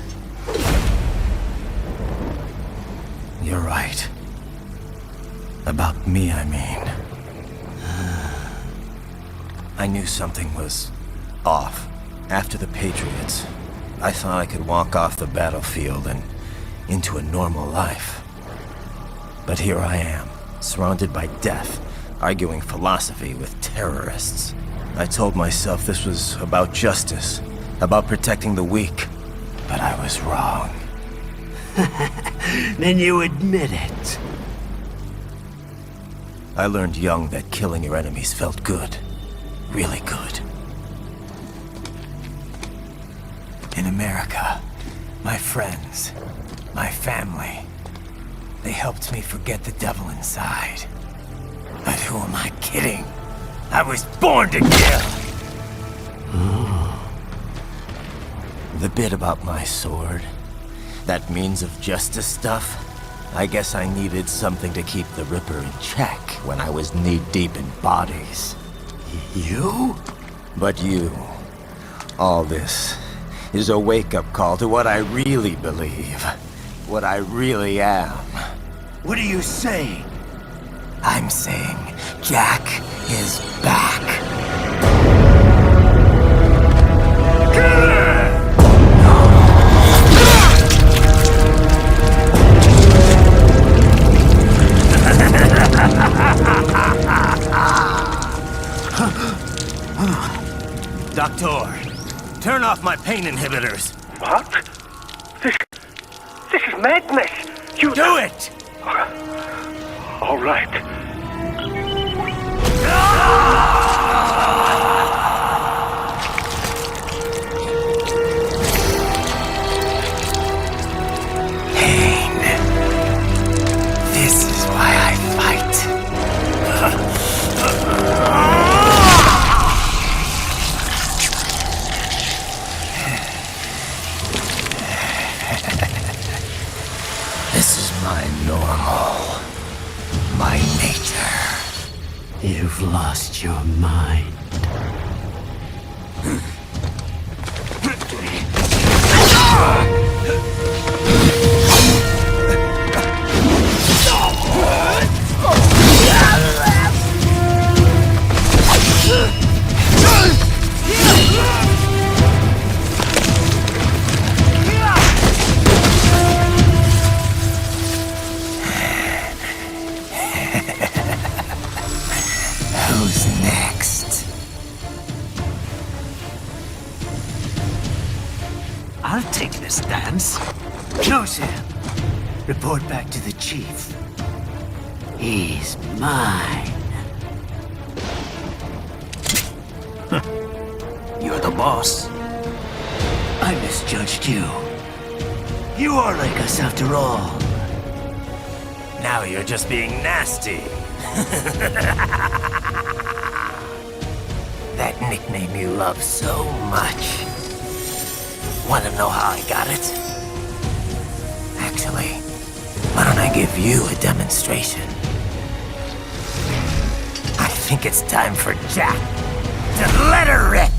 You're right. About me, I mean. I knew something was off. After the Patriots, I thought I could walk off the battlefield and into a normal life. But here I am, surrounded by death, arguing philosophy with terrorists. I told myself this was about justice, about protecting the weak, but I was wrong. Then you admit it. I learned young that killing your enemies felt good. Really good. In America, my friends, my family, They helped me forget the devil inside. But who am I kidding? I was born to kill! The bit about my sword, that means of justice stuff, I guess I needed something to keep the Ripper in check when I was knee-deep in bodies. You? But you. All this is a wake-up call to what I really believe. What I really am. What are you saying? I'm saying Jack is back. Doctor, turn off my pain inhibitors. What? This is madness. You do it! All right. Pain. This is why I fight. This is my normal. My nature. You've lost your mind. Who's next? I'll take this dance. No, Sam. Report back to the chief. He's mine. You're the boss. I misjudged you. You are like us after all. Now you're just being nasty. That nickname you love so much. Want to know how I got it? Actually, why don't I give you a demonstration? I think it's time for Jack to let her rip.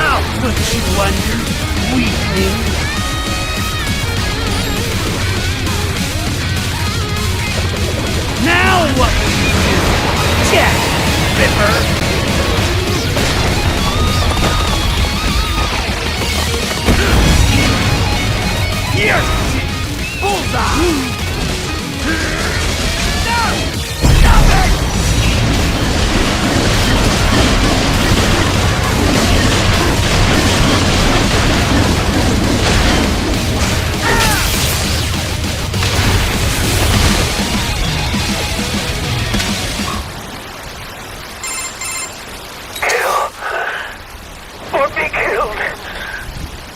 I'll put you under, weakling. Now what will you do, Jack Ripper? Here! Bullseye!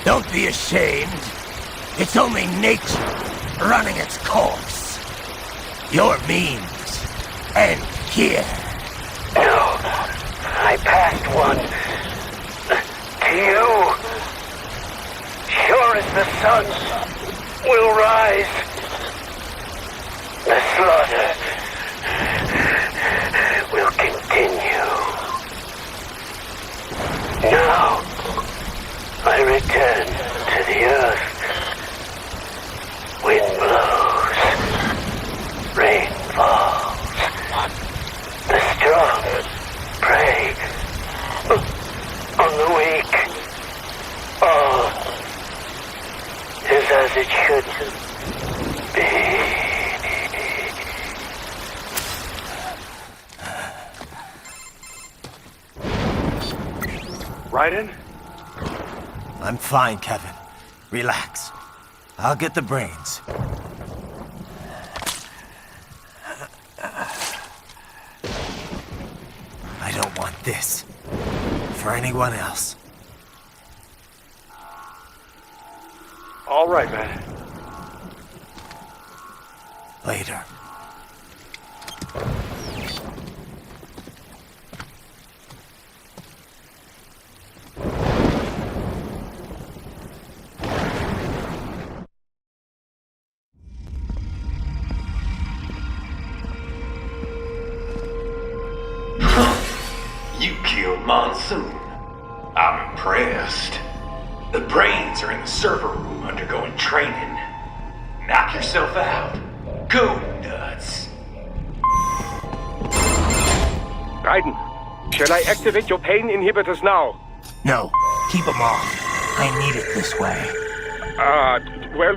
Don't be ashamed. It's only nature running its course. Your means end here. No, I passed one. To you. Sure as the sun will rise. The slaughter will continue. Now, I return to the earth. Wind blows. Rain falls. The strong prey on the weak. All is as it should be. Raiden? I'm fine, Kevin. Relax. I'll get the brains. this. For anyone else. All right, man. Later. You killed Monsoon. I'm impressed. The brains are in the server room undergoing training. Knock yourself out. Go nuts. Raiden, shall I activate your pain inhibitors now? No, keep them off. I need it this way. Well,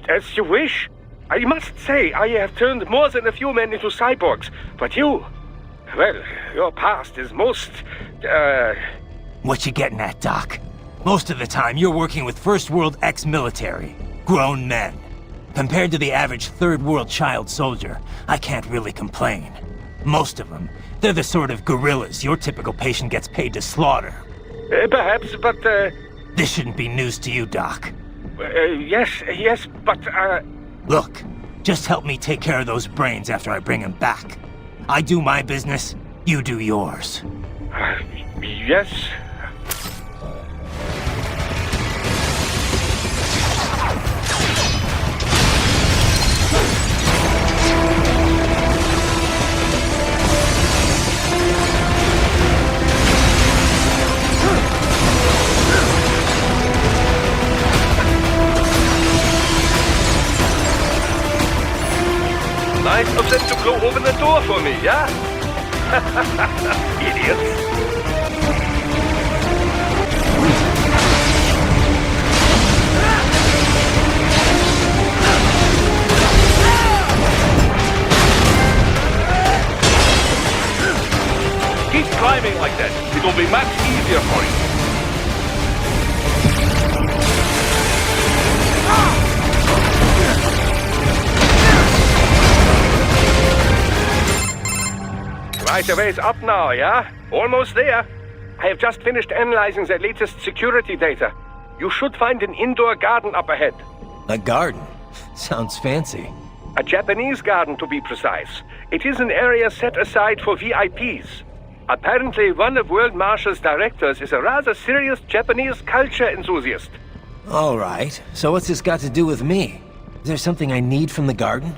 as you wish. I must say, I have turned more than a few men into cyborgs, but you... Well, your past is most, What you getting at, Doc? Most of the time, you're working with First World ex-military. Grown men. Compared to the average Third World child soldier, I can't really complain. Most of them, they're the sort of guerrillas your typical patient gets paid to slaughter. Perhaps, but, This shouldn't be news to you, Doc. Yes, but, Look, just help me take care of those brains after I bring them back. I do my business, you do yours. Yes. Nice of them to blow open the door for me, yeah? Idiots. Keep climbing like that. It'll be much easier for you. Right a ways up now, yeah? Almost there. I have just finished analyzing the latest security data. You should find an indoor garden up ahead. A garden? Sounds fancy. A Japanese garden, to be precise. It is an area set aside for VIPs. Apparently, one of World Marshall's directors is a rather serious Japanese culture enthusiast. All right. So what's this got to do with me? Is there something I need from the garden?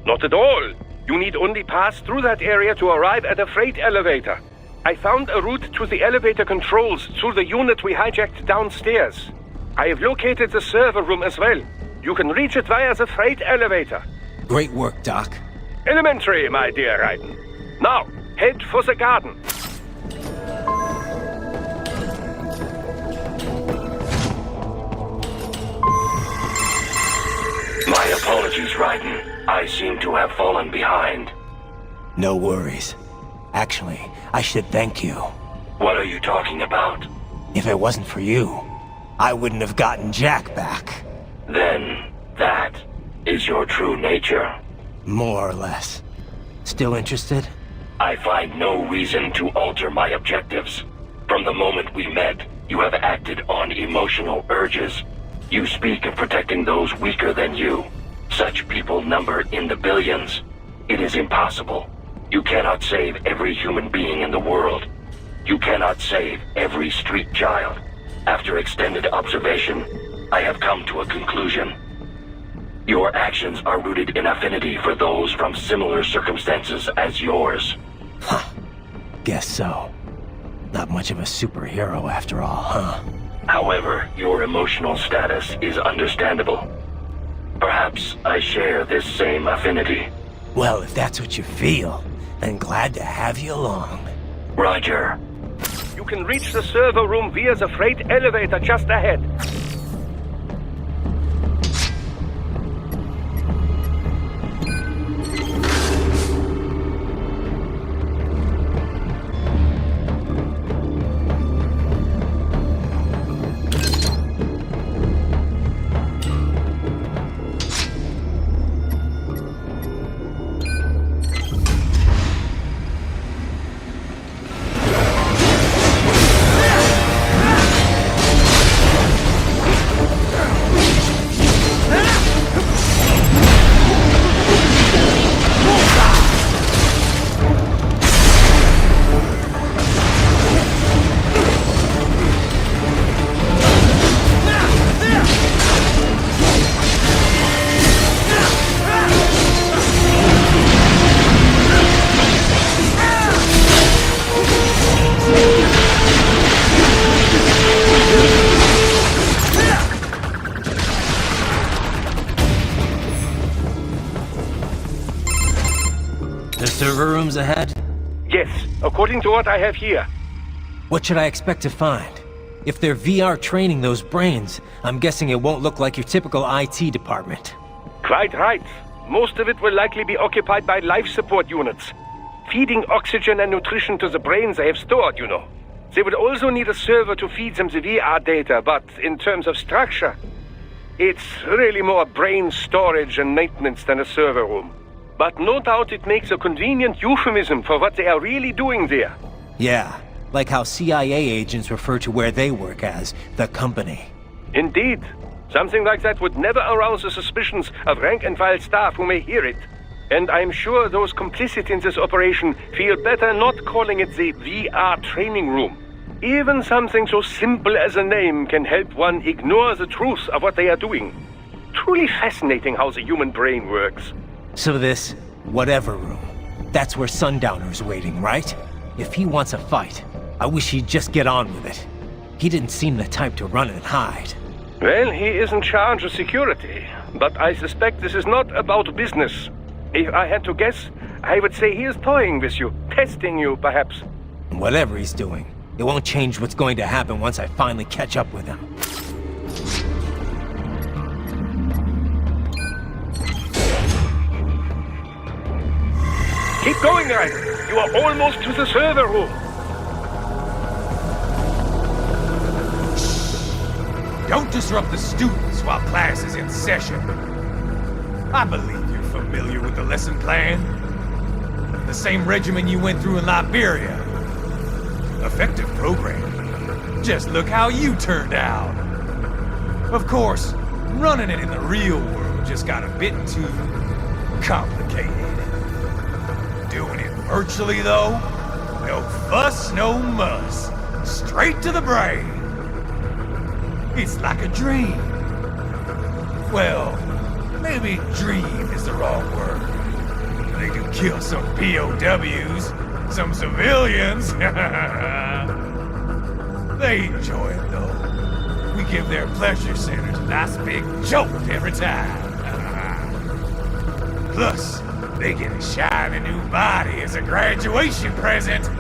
Not at all. You need only pass through that area to arrive at a freight elevator. I found a route to the elevator controls through the unit we hijacked downstairs. I have located the server room as well. You can reach it via the freight elevator. Great work, Doc. Elementary, my dear Raiden. Now, head for the garden. My apologies, Raiden. I seem to have fallen behind. No worries. Actually, I should thank you. What are you talking about? If it wasn't for you, I wouldn't have gotten Jack back. Then, that is your true nature? More or less. Still interested? I find no reason to alter my objectives. From the moment we met, you have acted on emotional urges. You speak of protecting those weaker than you. Such people number in the billions. It is impossible. You cannot save every human being in the world. You cannot save every street child. After extended observation, I have come to a conclusion. Your actions are rooted in affinity for those from similar circumstances as yours. Huh. Guess so. Not much of a superhero after all, huh? However, your emotional status is understandable. Perhaps I share this same affinity. Well, if that's what you feel, then glad to have you along. Roger. You can reach the server room via the freight elevator just ahead. The server room's ahead? Yes, according to what I have here. What should I expect to find? If they're VR training those brains, I'm guessing it won't look like your typical IT department. Quite right. Most of it will likely be occupied by life support units. Feeding oxygen and nutrition to the brains they have stored, you know. They would also need a server to feed them the VR data, but in terms of structure, it's really more brain storage and maintenance than a server room. But no doubt it makes a convenient euphemism for what they are really doing there. Yeah, like how CIA agents refer to where they work as the company. Indeed. Something like that would never arouse the suspicions of rank-and-file staff who may hear it. And I'm sure those complicit in this operation feel better not calling it the VR training room. Even something so simple as a name can help one ignore the truth of what they are doing. Truly fascinating how the human brain works. So this whatever room, that's where Sundowner's waiting, right? If he wants a fight, I wish he'd just get on with it. He didn't seem the type to run and hide. Well, he is in charge of security, but I suspect this is not about business. If I had to guess, I would say he is toying with you, testing you, perhaps. Whatever he's doing, it won't change what's going to happen once I finally catch up with him. Keep going, Raiden. You are almost to the server room. Don't disrupt the students while class is in session. I believe you're familiar with the lesson plan. The same regimen you went through in Liberia. Effective program. Just look how you turned out. Of course, running it in the real world just got a bit too complicated. Doing it virtually, though, no fuss, no muss. Straight to the brain. It's like a dream. Well, maybe dream is the wrong word. They do kill some POWs, some civilians. They enjoy it, though. We give their pleasure centers a nice big jolt every time. Plus, they get a shiny new body as a graduation present.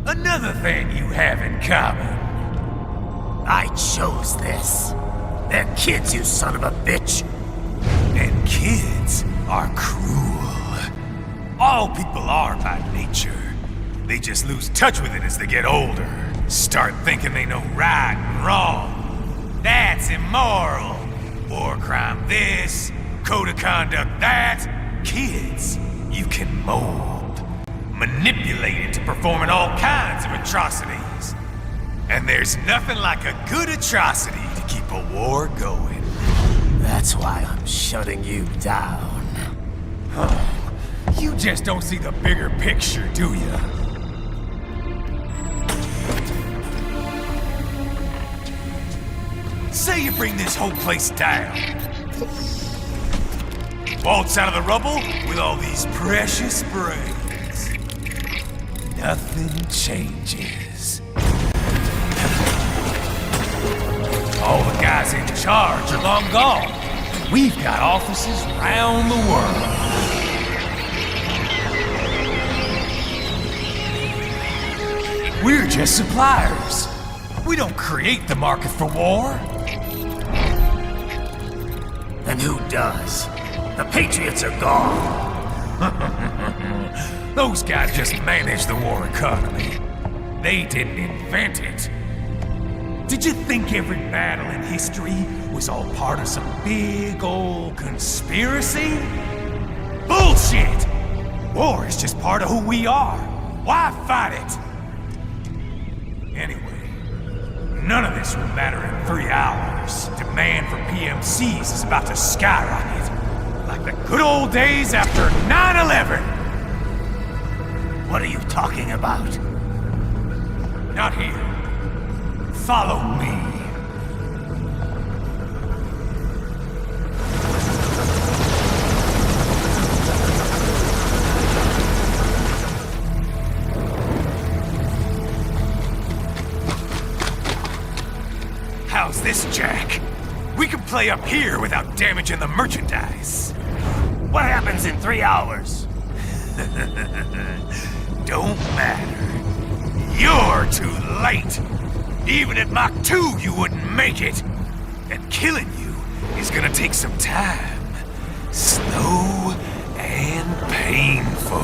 Another thing you have in common. I chose this. They're kids, you son of a bitch. And kids are cruel. All people are by nature. They just lose touch with it as they get older. Start thinking they know right and wrong. That's immoral. War crime this, code of conduct that. Kids, you can mold, manipulate into performing all kinds of atrocities. And there's nothing like a good atrocity to keep a war going. That's why I'm shutting you down. Oh, you just don't see the bigger picture, do you? Say you bring this whole place down. Waltz out of the rubble with all these precious brains. Nothing changes. All the guys in charge are long gone. We've got offices around the world. We're just suppliers. We don't create the market for war. Then who does? The Patriots are gone. Those guys just manage the war economy. They didn't invent it. Did you think every battle in history was all part of some big old conspiracy? Bullshit! War is just part of who we are. Why fight it? Anyway, none of this will matter in 3 hours. Demand for PMCs is about to skyrocket. Like the good old days after 9/11. What are you talking about? Not here. Follow me. How's this, Jack? We can play up here without damaging the merchandise. What happens in 3 hours? Don't matter. You're too late. Even at Mach 2, you wouldn't make it. And killing you is gonna take some time. Slow and painful.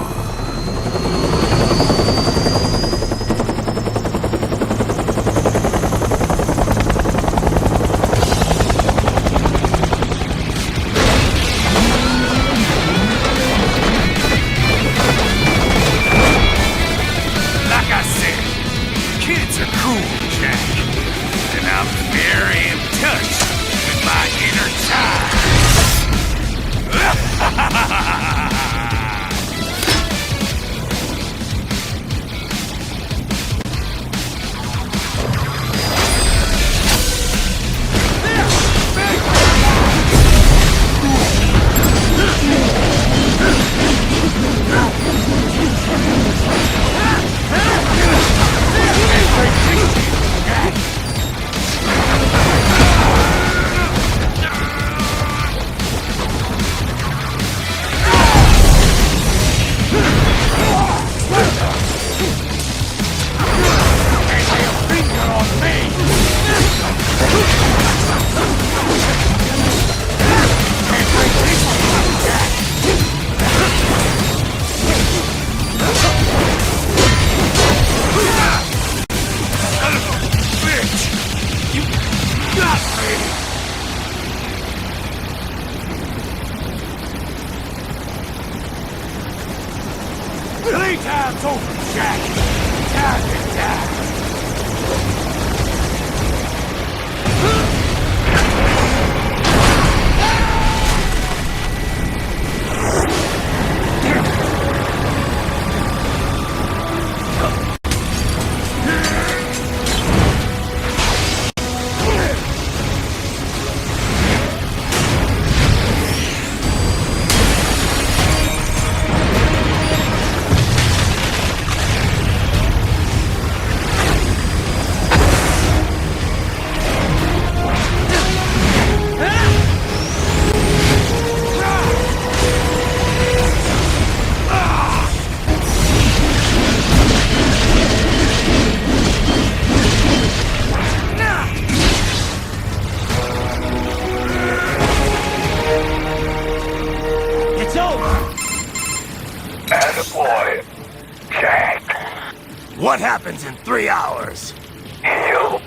What happens in 3 hours? He'll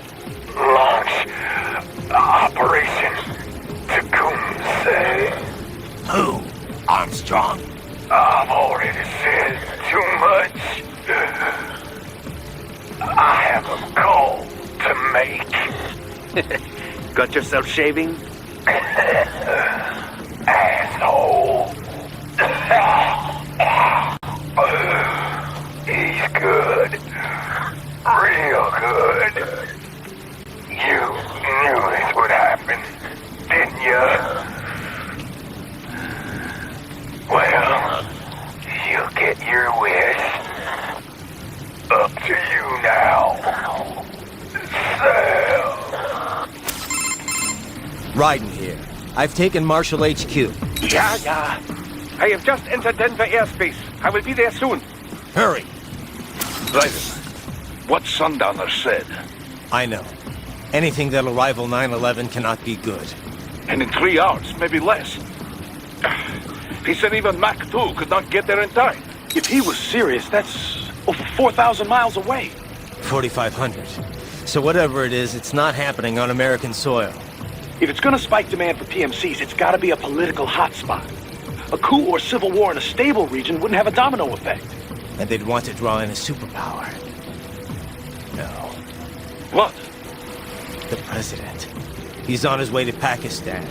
launch Operation Tecumseh. Who? Armstrong? I've already said too much. I have a call to make. Got yourself shaving? Asshole. He's good. Real good. You knew this would happen, didn't you? Well, you'll get your wish. Up to you now. Sam. Raiden here. I've taken Marshall HQ. Yeah. I have just entered Denver airspace. I will be there soon. Hurry. Raiden, what Sundowner said. I know. Anything that'll rival 9/11 cannot be good. And in 3 hours, maybe less. He said even Mach 2 could not get there in time. If he was serious, that's over 4,000 miles away. 4,500. So whatever it is, it's not happening on American soil. If it's gonna spike demand for PMCs, it's gotta be a political hotspot. A coup or civil war in a stable region wouldn't have a domino effect. And they'd want to draw in a superpower. No. What? The president. He's on his way to Pakistan.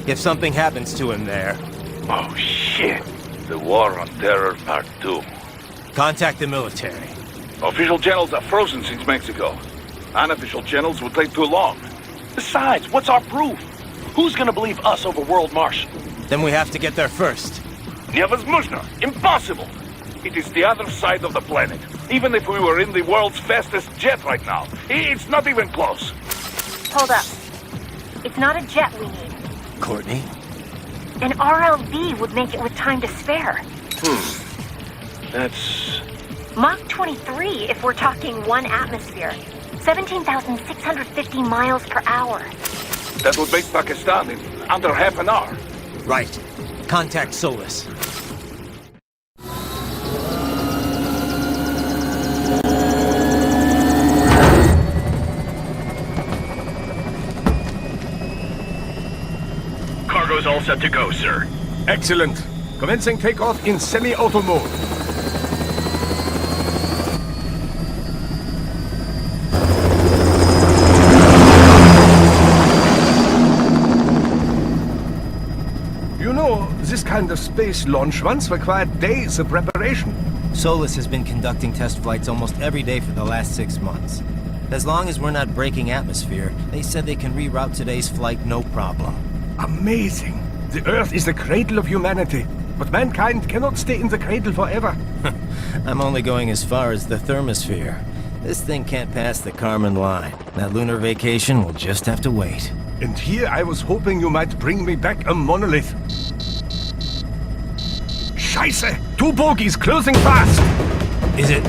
If something happens to him there... Oh, shit. The War on Terror Part 2. Contact the military. Official channels are frozen since Mexico. Unofficial channels will take too long. Besides, what's our proof? Who's gonna believe us over World Marshal? Then we have to get there first. Невозможно. Impossible. It is the other side of the planet. Even if we were in the world's fastest jet right now, it's not even close. Hold up. It's not a jet we need. Courtney? An RLV would make it with time to spare. That's... Mach 23 if we're talking 1 atmosphere. 17,650 miles per hour. That would make Pakistan in under half an hour. Right. Contact Solus. Cargo's all set to go, sir. Excellent. Commencing takeoff in semi-auto mode. You know, this kind of space launch once required days of preparation. Solus has been conducting test flights almost every day for the last 6 months. As long as we're not breaking atmosphere, they said they can reroute today's flight no problem. Amazing. The Earth is the cradle of humanity, but mankind cannot stay in the cradle forever. I'm only going as far as the thermosphere. This thing can't pass the Kármán line. That lunar vacation will just have to wait. And here I was hoping you might bring me back a monolith. Scheiße! 2 bogies closing fast! Is it?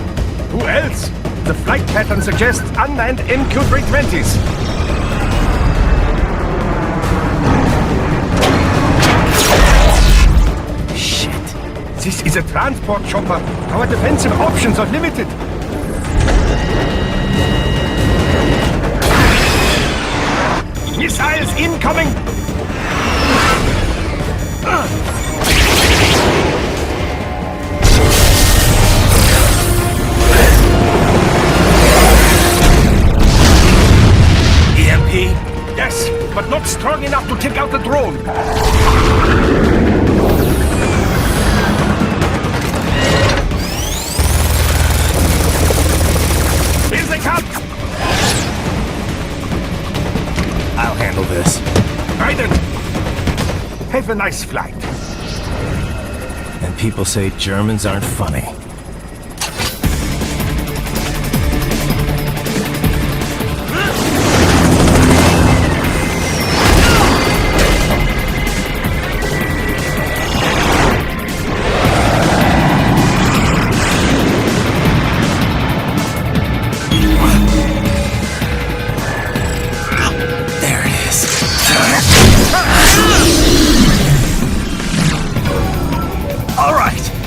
Who else? The flight pattern suggests unmanned MQ-320s. This is a transport chopper. Our defensive options are limited. Missiles incoming! EMP? Yes, but not strong enough to take out the drone. Here they come! I'll handle this. Raiden! Have a nice flight. And people say Germans aren't funny.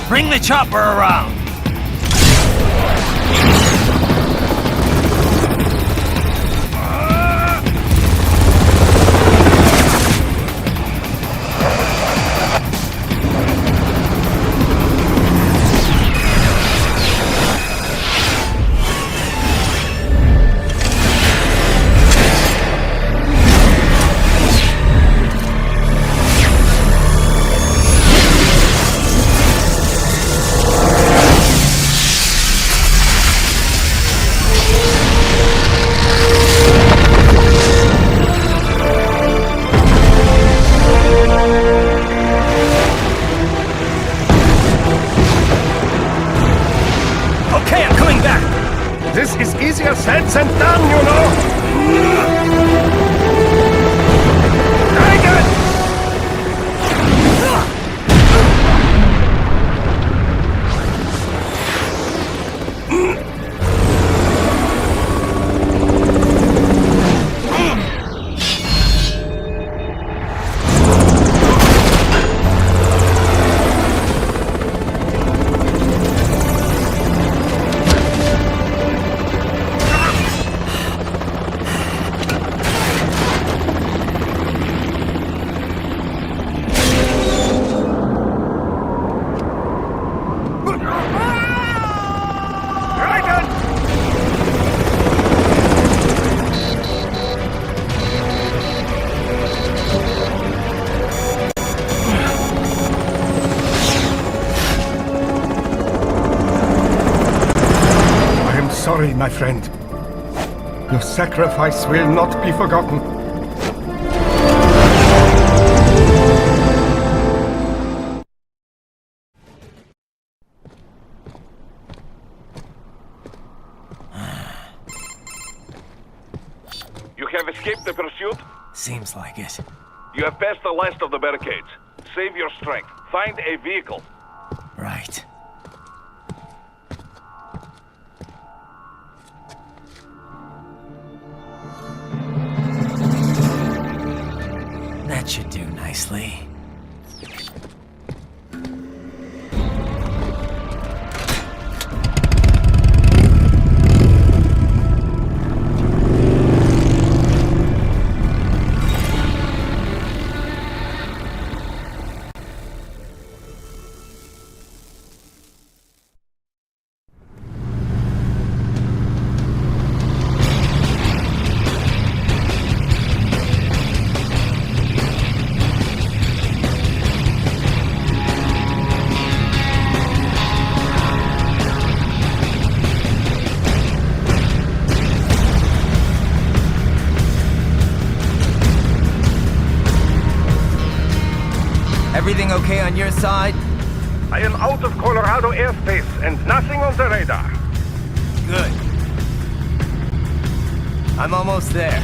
Bring the chopper around! This is easier said than done, you know! Raiden! Sorry, my friend. Your sacrifice will not be forgotten. You have escaped the pursuit? Seems like it. You have passed the last of the barricades. Save your strength. Find a vehicle. Right. Everything okay on your side? I am out of Colorado airspace and nothing on the radar. Good. I'm almost there.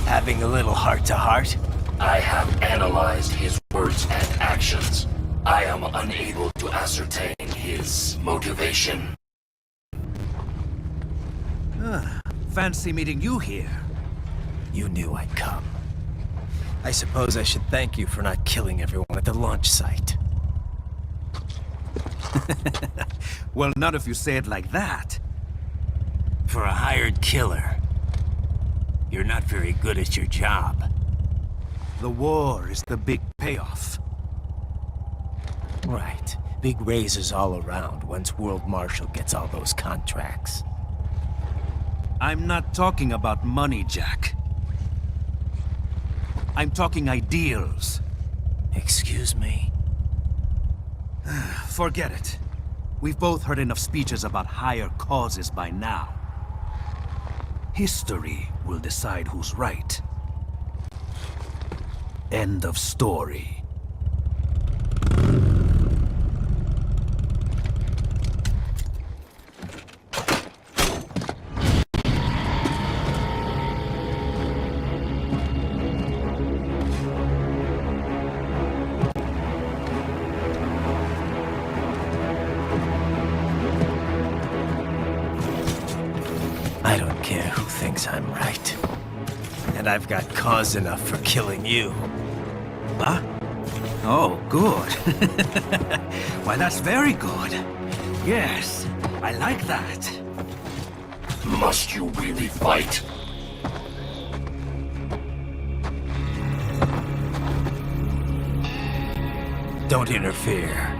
Having a little heart-to-heart? I have analyzed his words and actions. I am unable to ascertain his motivation. Fancy meeting you here. You knew I'd come. I suppose I should thank you for not killing everyone at the launch site. Well, not if you say it like that. For a hired killer, you're not very good at your job. The war is the big payoff. Right. Big raises all around once World Marshal gets all those contracts. I'm not talking about money, Jack. I'm talking ideals. Excuse me? Forget it. We've both heard enough speeches about higher causes by now. History will decide who's right. End of story. I don't care who thinks I'm right. And I've got cause enough for killing you. Huh? Oh, good. Why, that's very good. Yes, I like that. Must you really fight? Don't interfere.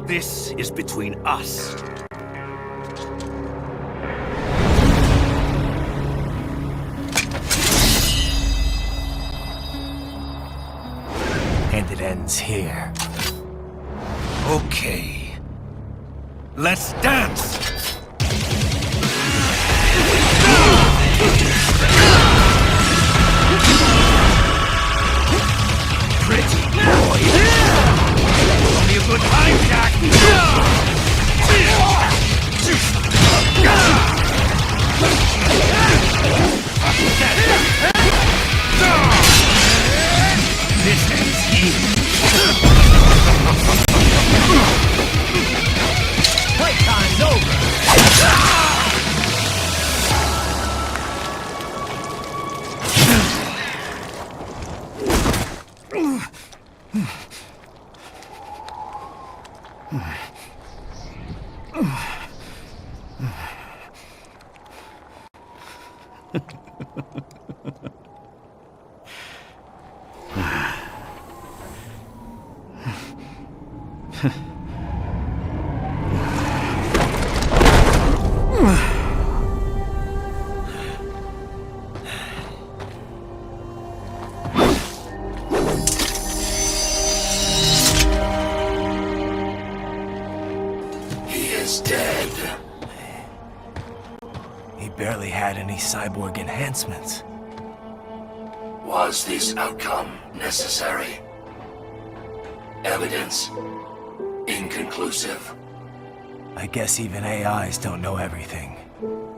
This is between us. And it ends here. Okay. Let's dance! Pretty boy! Only a good time, Jack! This ends here. Playtime's over! Barely had any cyborg enhancements. Was this outcome necessary? Evidence inconclusive. I guess even AIs don't know everything.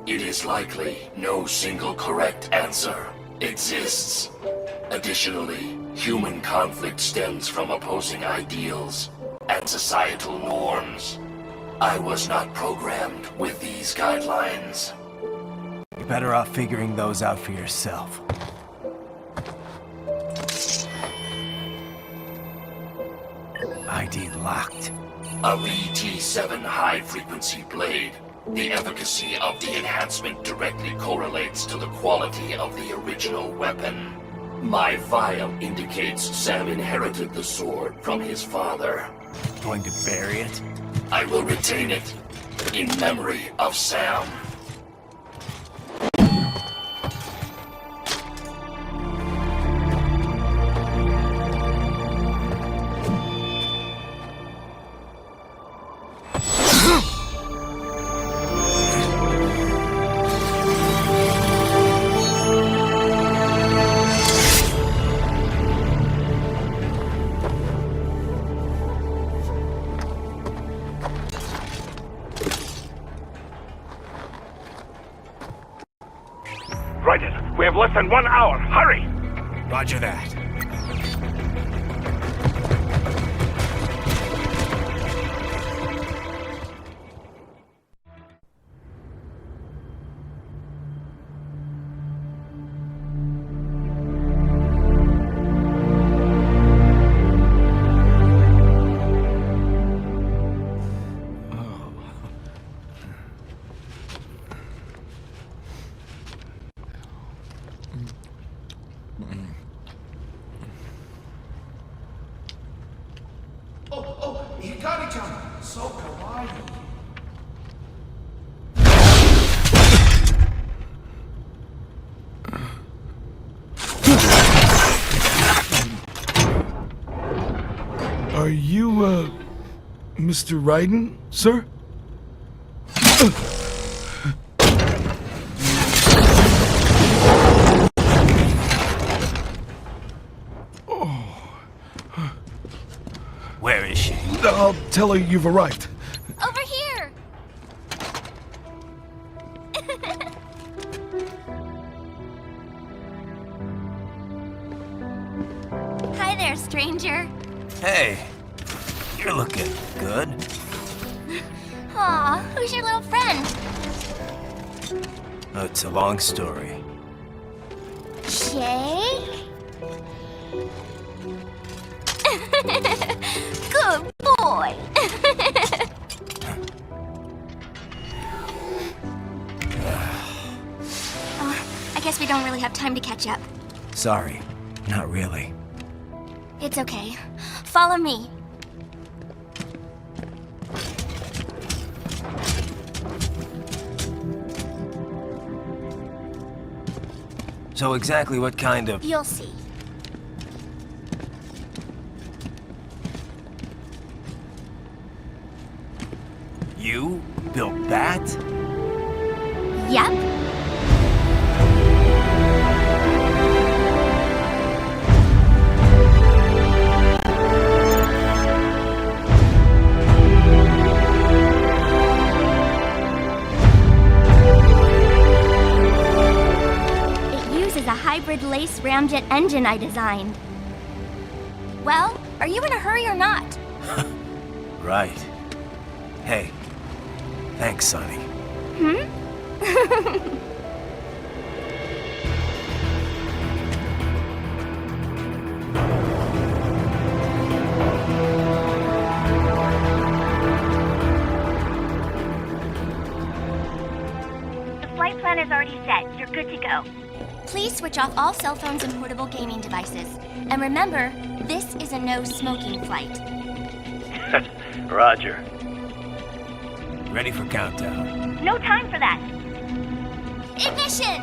It is likely no single correct answer exists. Additionally, human conflict stems from opposing ideals and societal norms. I was not programmed with these guidelines. You're better off figuring those out for yourself. I ID locked. A VT7 high-frequency blade. The efficacy of the enhancement directly correlates to the quality of the original weapon. My file indicates Sam inherited the sword from his father. Going to bury it? I will retain it in memory of Sam. Raiden, we have less than 1 hour. Hurry! Roger that. Are you, Mr. Raiden, sir? Where is she? I'll tell her you've arrived. Over here! Hi there, stranger. Hey, you're looking good. Aw, who's your little friend? Oh, it's a long story. Jake? Good boy. I guess we don't really have time to catch up. Sorry, not really. It's okay. Follow me. So exactly what kind of... You'll see. You built that? Yep. Hybrid lace ramjet engine I designed. Well, are you in a hurry or not? Right. Hey, thanks, Sonny. The flight plan is already set. You're good to go. Please switch off all cell phones and portable gaming devices. And remember, this is a no-smoking flight. Roger. Ready for countdown. No time for that. Ignition!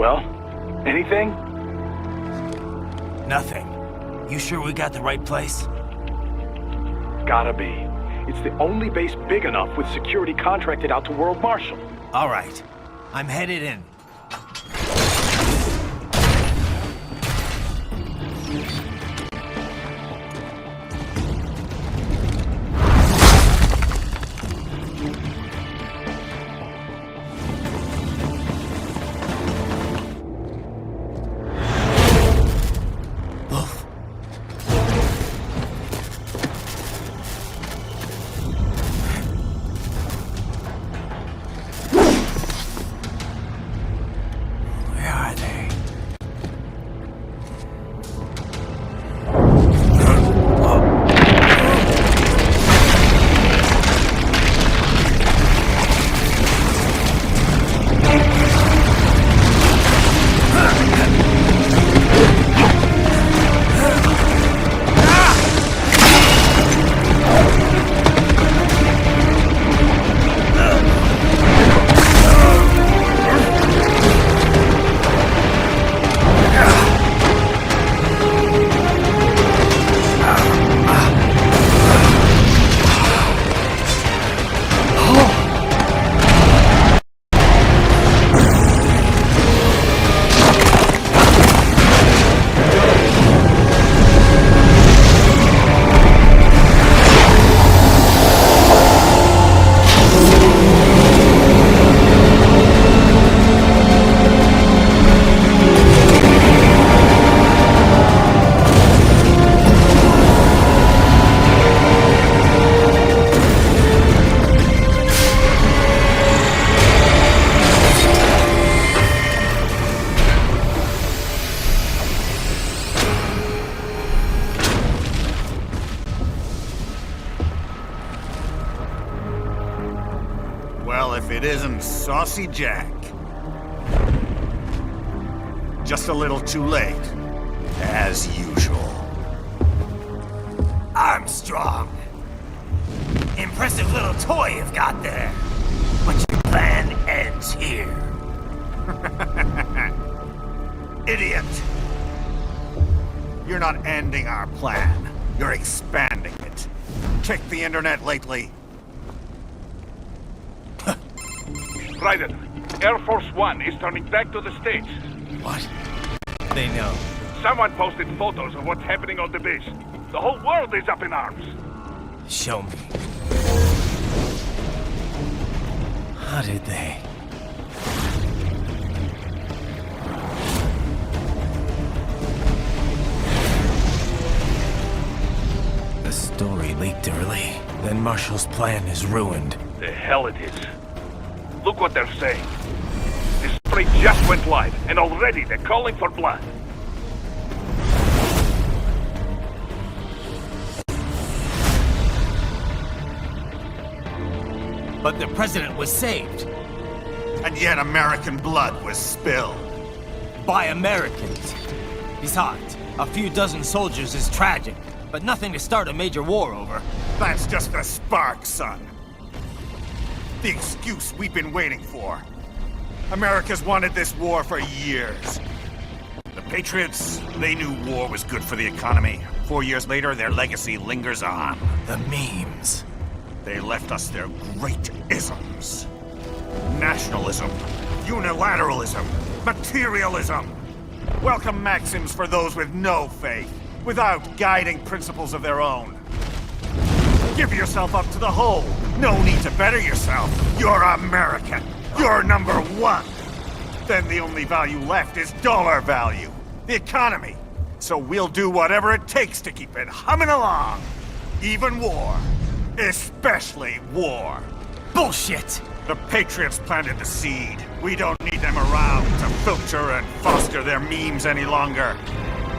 Well, anything? Nothing. You sure we got the right place? Gotta be. It's the only base big enough with security contracted out to World Marshal. All right. I'm headed in. If it isn't Saucy Jack. Just a little too late, as usual. Armstrong! Impressive little toy you've got there. But your plan ends here. Idiot! You're not ending our plan. You're expanding it. Check the internet lately. Raiden, Air Force One is turning back to the States. What? They know. Someone posted photos of what's happening on the base. The whole world is up in arms. Show me. How did they? The story leaked early. Then Marshall's plan is ruined. The hell it is. Look what they're saying. This story just went live, and already they're calling for blood. But the president was saved. And yet American blood was spilled. By Americans. Besides, a few dozen soldiers is tragic, but nothing to start a major war over. That's just a spark, son. The excuse we've been waiting for. America's wanted this war for years. The Patriots, they knew war was good for the economy. 4 years later, their legacy lingers on. The memes. They left us their great isms. Nationalism, unilateralism, materialism. Welcome maxims for those with no faith, without guiding principles of their own. Give yourself up to the whole. No need to better yourself. You're American. You're number one. Then the only value left is dollar value. The economy. So we'll do whatever it takes to keep it humming along. Even war. Especially war. Bullshit! The Patriots planted the seed. We don't need them around to filter and foster their memes any longer.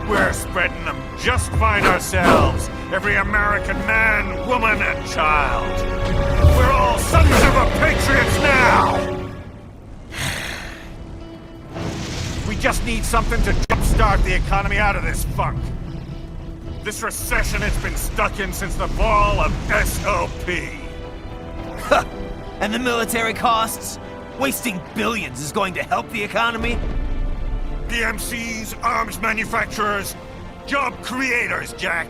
We're spreading them just fine ourselves. Every American man, woman, and child. We're all sons of a Patriots now! We just need something to jumpstart the economy out of this funk. This recession it's been stuck in since the fall of SOP. And the military costs? Wasting billions is going to help the economy? PMCs, arms manufacturers, job creators, Jack.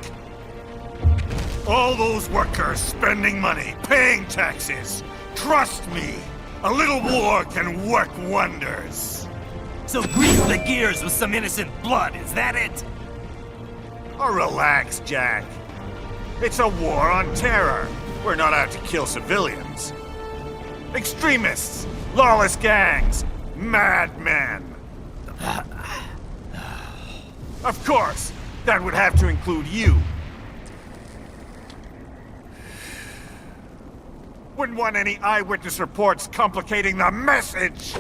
All those workers spending money, paying taxes. Trust me, a little war can work wonders. So grease the gears with some innocent blood, is that it? Oh, relax, Jack. It's a war on terror. We're not out to kill civilians. Extremists, lawless gangs, madmen. Of course, that would have to include you. Wouldn't want any eyewitness reports complicating the message!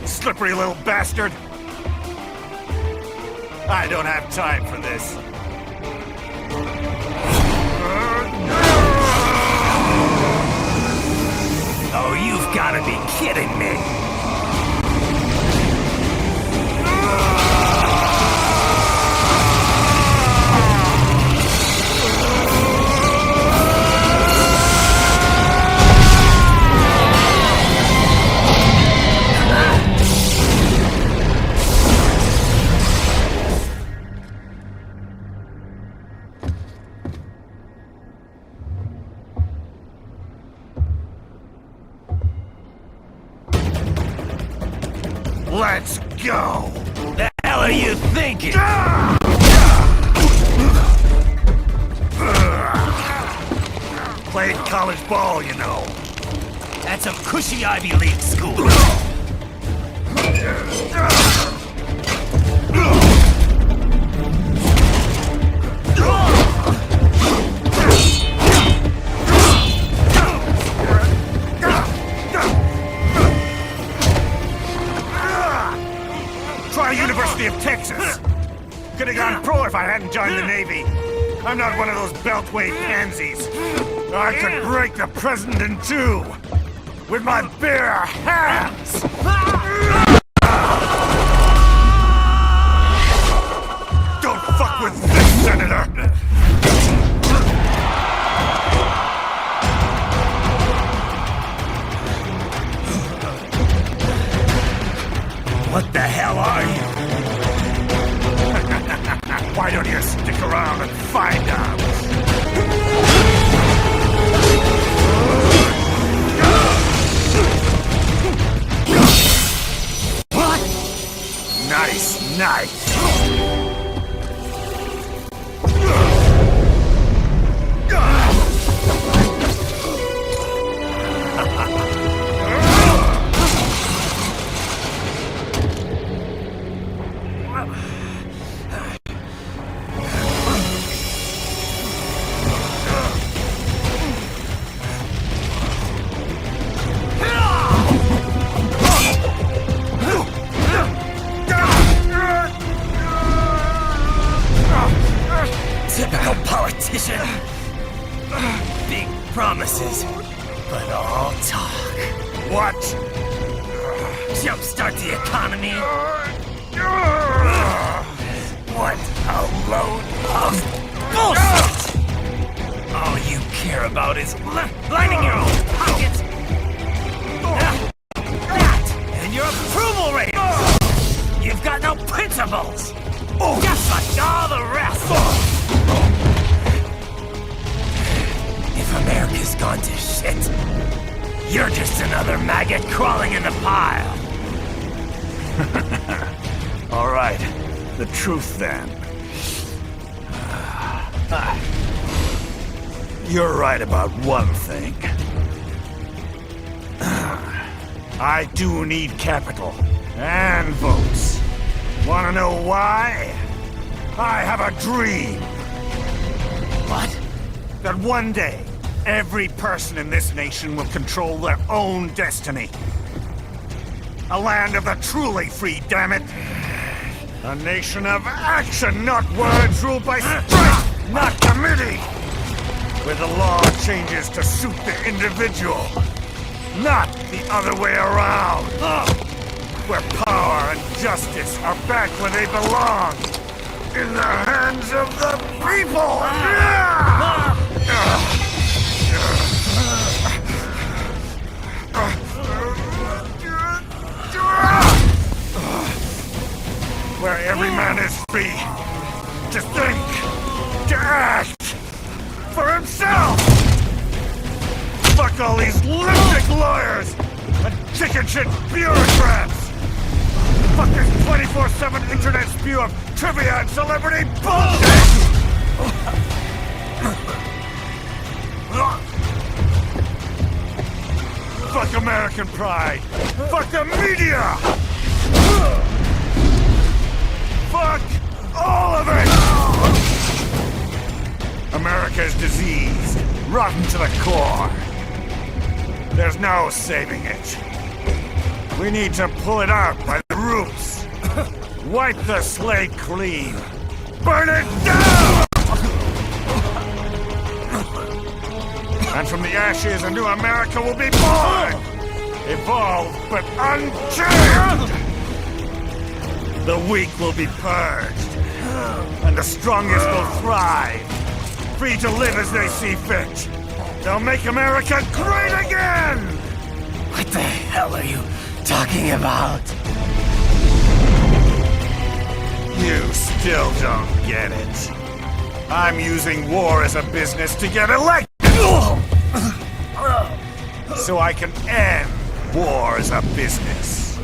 Slippery little bastard! I don't have time for this. Oh, you've gotta be kidding me! Let's go! The hell are you thinking? Played college ball, you know. That's some cushy Ivy League school. Try University of Texas. Could have gone pro if I hadn't joined the Navy. I'm not one of those beltway pansies. I could break the president in two with my bare hands. Don't fuck with this, Senator! What the hell are you? Why don't you stick around and find out? What? Nice, nice. Typical politician. Big promises, but all talk. What? Jumpstart the economy. What a load of bullshit! All you care about is lining your own pockets. That and your approval ratings. You've got no principles. Just like all the rest. If America's gone to shit, you're just another maggot crawling in the pile. All right, the truth then. You're right about one thing. I do need capital and votes. Wanna know why? I have a dream. What? That one day, every person in this nation will control their own destiny. A land of the truly free, damn it! A nation of action, not words, ruled by strength, not committee! Where the law changes to suit the individual, not the other way around! Where power and justice are back where they belong! In the hands of the people! Where every man is free to think, to act for himself! Fuck all these lipstick lawyers and chicken shit bureaucrats! Fuck this 24/7 internet spew of trivia and celebrity bullshit! Fuck American pride! Fuck the media! Fuck all of it! America is diseased, rotten to the core. There's no saving it. We need to pull it out by the roots. Wipe the slate clean. Burn it down! And from the ashes, a new America will be born! Evolved, but unchained! The weak will be purged, and the strongest will thrive, free to live as they see fit. They'll make America great again! What the hell are you talking about? You still don't get it. I'm using war as a business to get elected! So I can end war as a business.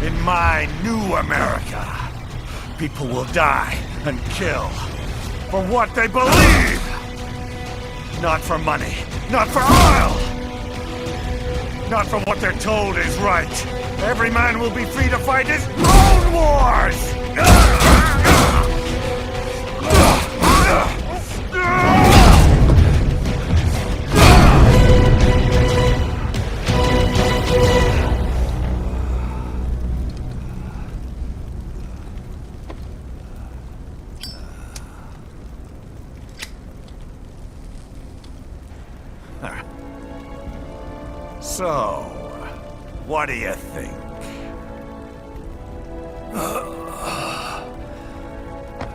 In my new America, people will die and kill for what they believe! Not for money, not for oil! Not for what they're told is right. Every man will be free to fight his own wars! So, what do you think?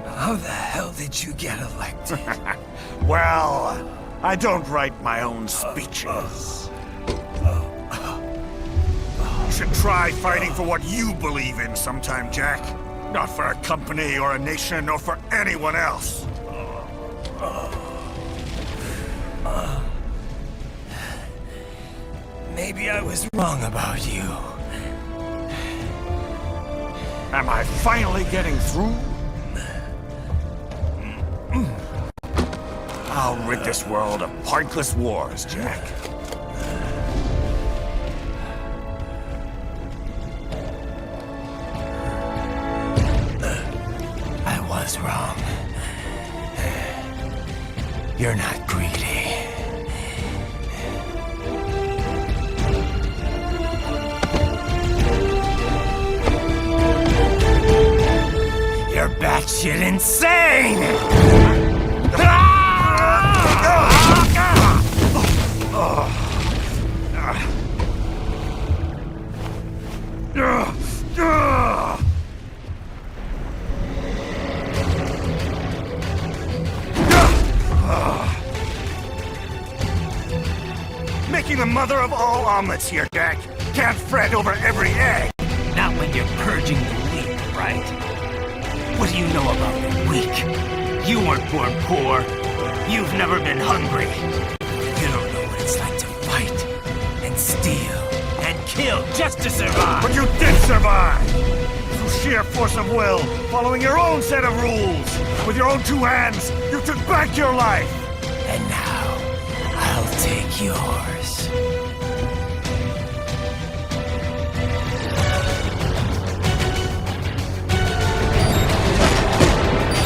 How the hell did you get elected? Well, I don't write my own speeches. You should try fighting for what you believe in sometime, Jack. Not for a company or a nation or for anyone else. Maybe I was wrong about you. Am I finally getting through? I'll rid this world of pointless wars, Jack. I was wrong. You're not greedy. You're batshit insane! Making the mother of all omelets here, Jack. Can't fret over every egg. Not when you're purging the weak, right? What do you know about the weak? You weren't born poor. You've never been hungry. You don't know what it's like to fight and steal and kill just to survive. But you did survive! Through sheer force of will, following your own set of rules. With your own two hands, you took back your life. And now, I'll take yours.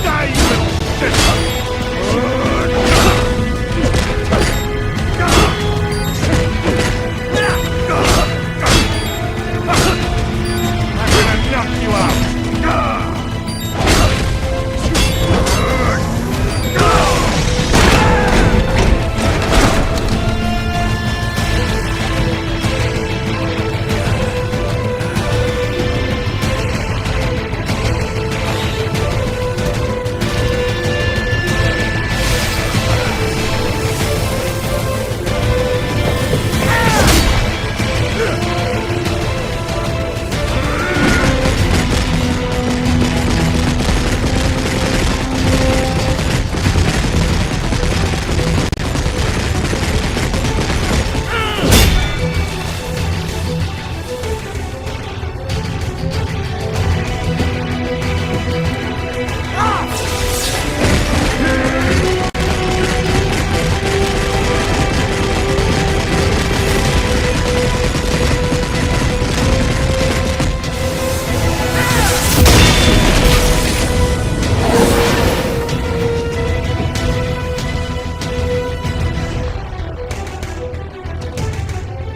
Die, you little bitch! I'm gonna knock you out!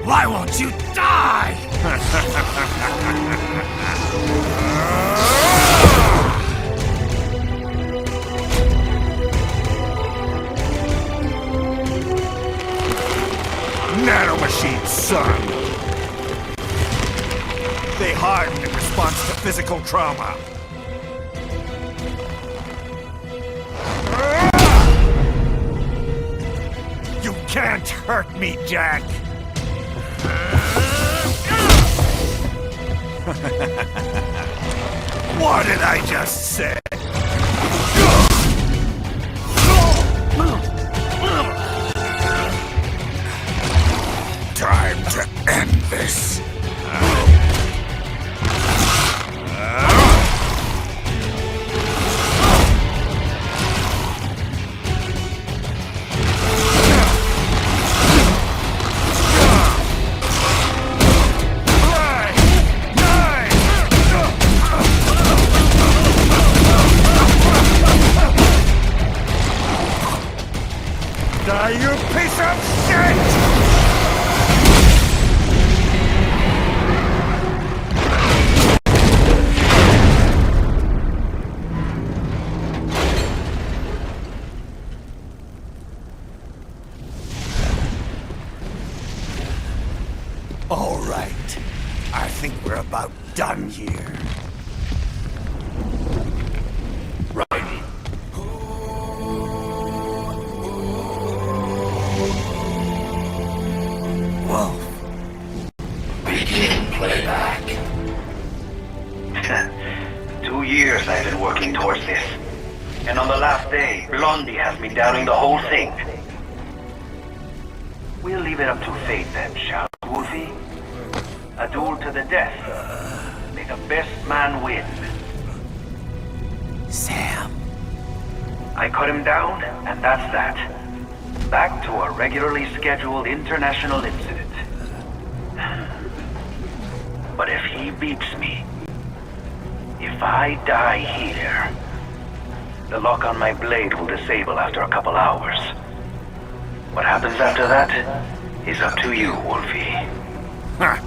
Why won't you die? Nanomachines, son! They harden in response to physical trauma. You can't hurt me, Jack! What did I just say? Time to end this. think we're about done here. Raiden. Wolf. Begin playback. 2 years I've been working towards this. And on the last day, Blondie has me downing the whole thing. We'll leave it up to fate then, shall we, Wolfie? A duel to the death. May the best man win. Sam. I cut him down, and that's that. Back to a regularly scheduled international incident. But if he beats me, if I die here, the lock on my blade will disable after a couple hours. What happens after that is up to you, Wolfie. Ha!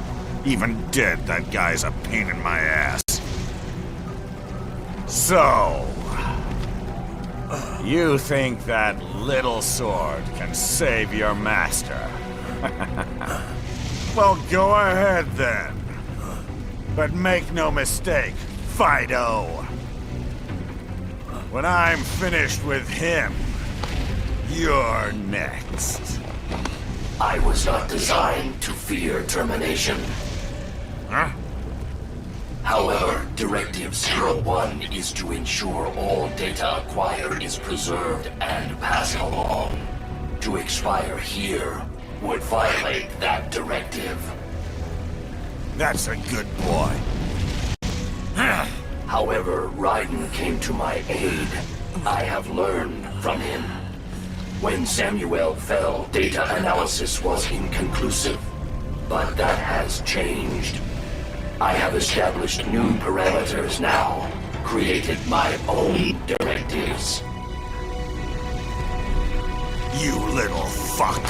Even dead, that guy's a pain in my ass. So... you think that little sword can save your master? Well, go ahead then. But make no mistake, Fido. When I'm finished with him, you're next. I was not designed to fear termination. Huh? However, Directive 01 is to ensure all data acquired is preserved and passed along. To expire here would violate that directive. That's a good boy. However, Raiden came to my aid. I have learned from him. When Samuel fell, data analysis was inconclusive. But that has changed. I have established new parameters now, created my own directives. You little fuck.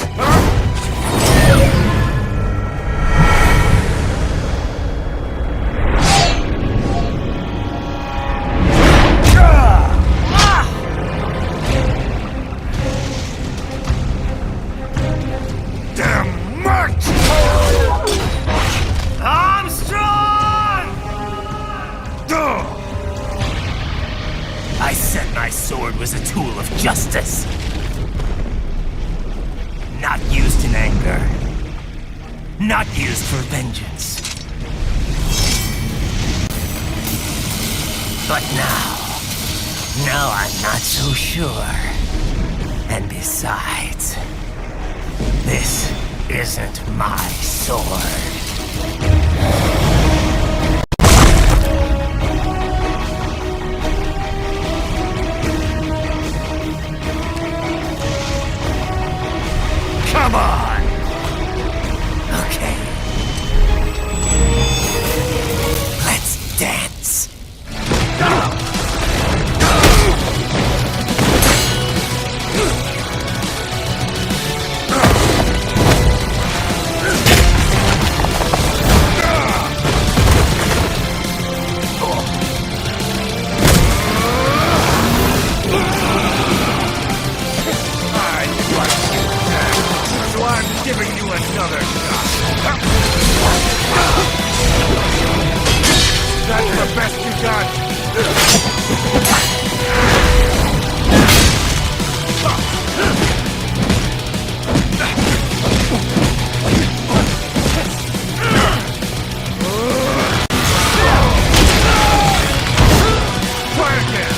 I said my sword was a tool of justice. Not used in anger. Not used for vengeance. But now I'm not so sure. And besides, this isn't my sword. Come on! Okay. Let's dance. Giving you another shot. That's the best you got. Try again.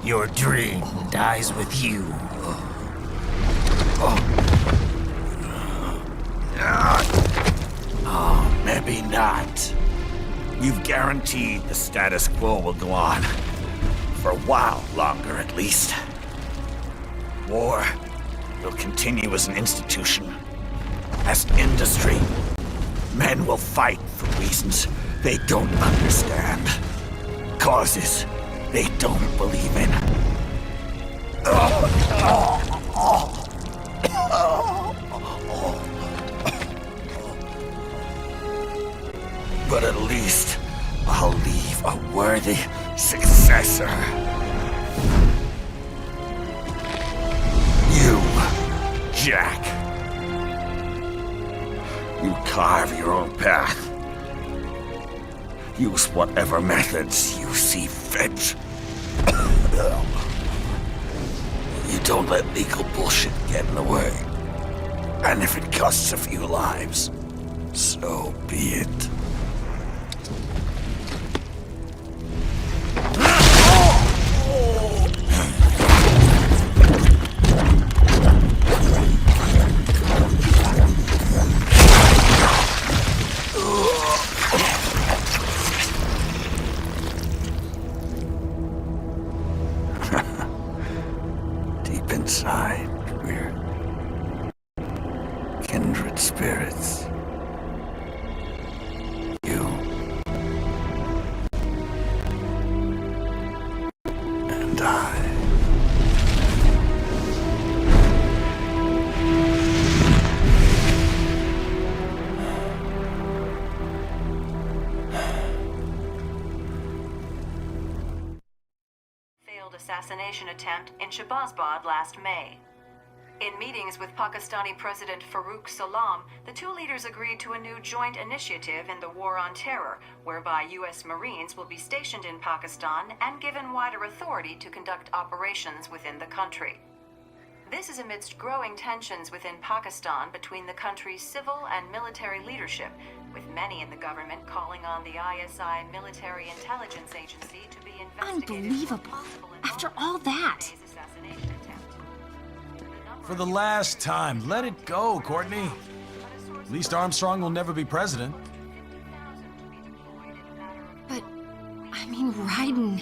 Your dream dies with you. Oh, maybe not. You've guaranteed the status quo will go on. For a while longer, at least. War will continue as an institution, as an industry. Men will fight for reasons they don't understand. Causes they don't believe in. But at least I'll leave a worthy successor. You, Jack. You carve your own path. Use whatever methods you see fit. You don't let legal bullshit get in the way. And if it costs a few lives, so be it. Deep inside, we're kindred spirits. You and I. Failed assassination attempt in Shahbazbad last May. In meetings with Pakistani President Farooq Salam, the two leaders agreed to a new joint initiative in the war on terror, whereby U.S. Marines will be stationed in Pakistan and given wider authority to conduct operations within the country. This is amidst growing tensions within Pakistan between the country's civil and military leadership, with many in the government calling on the ISI military intelligence agency to be investigated. Unbelievable. After all that. For the last time, let it go, Courtney. At least Armstrong will never be president. But, I mean, Raiden.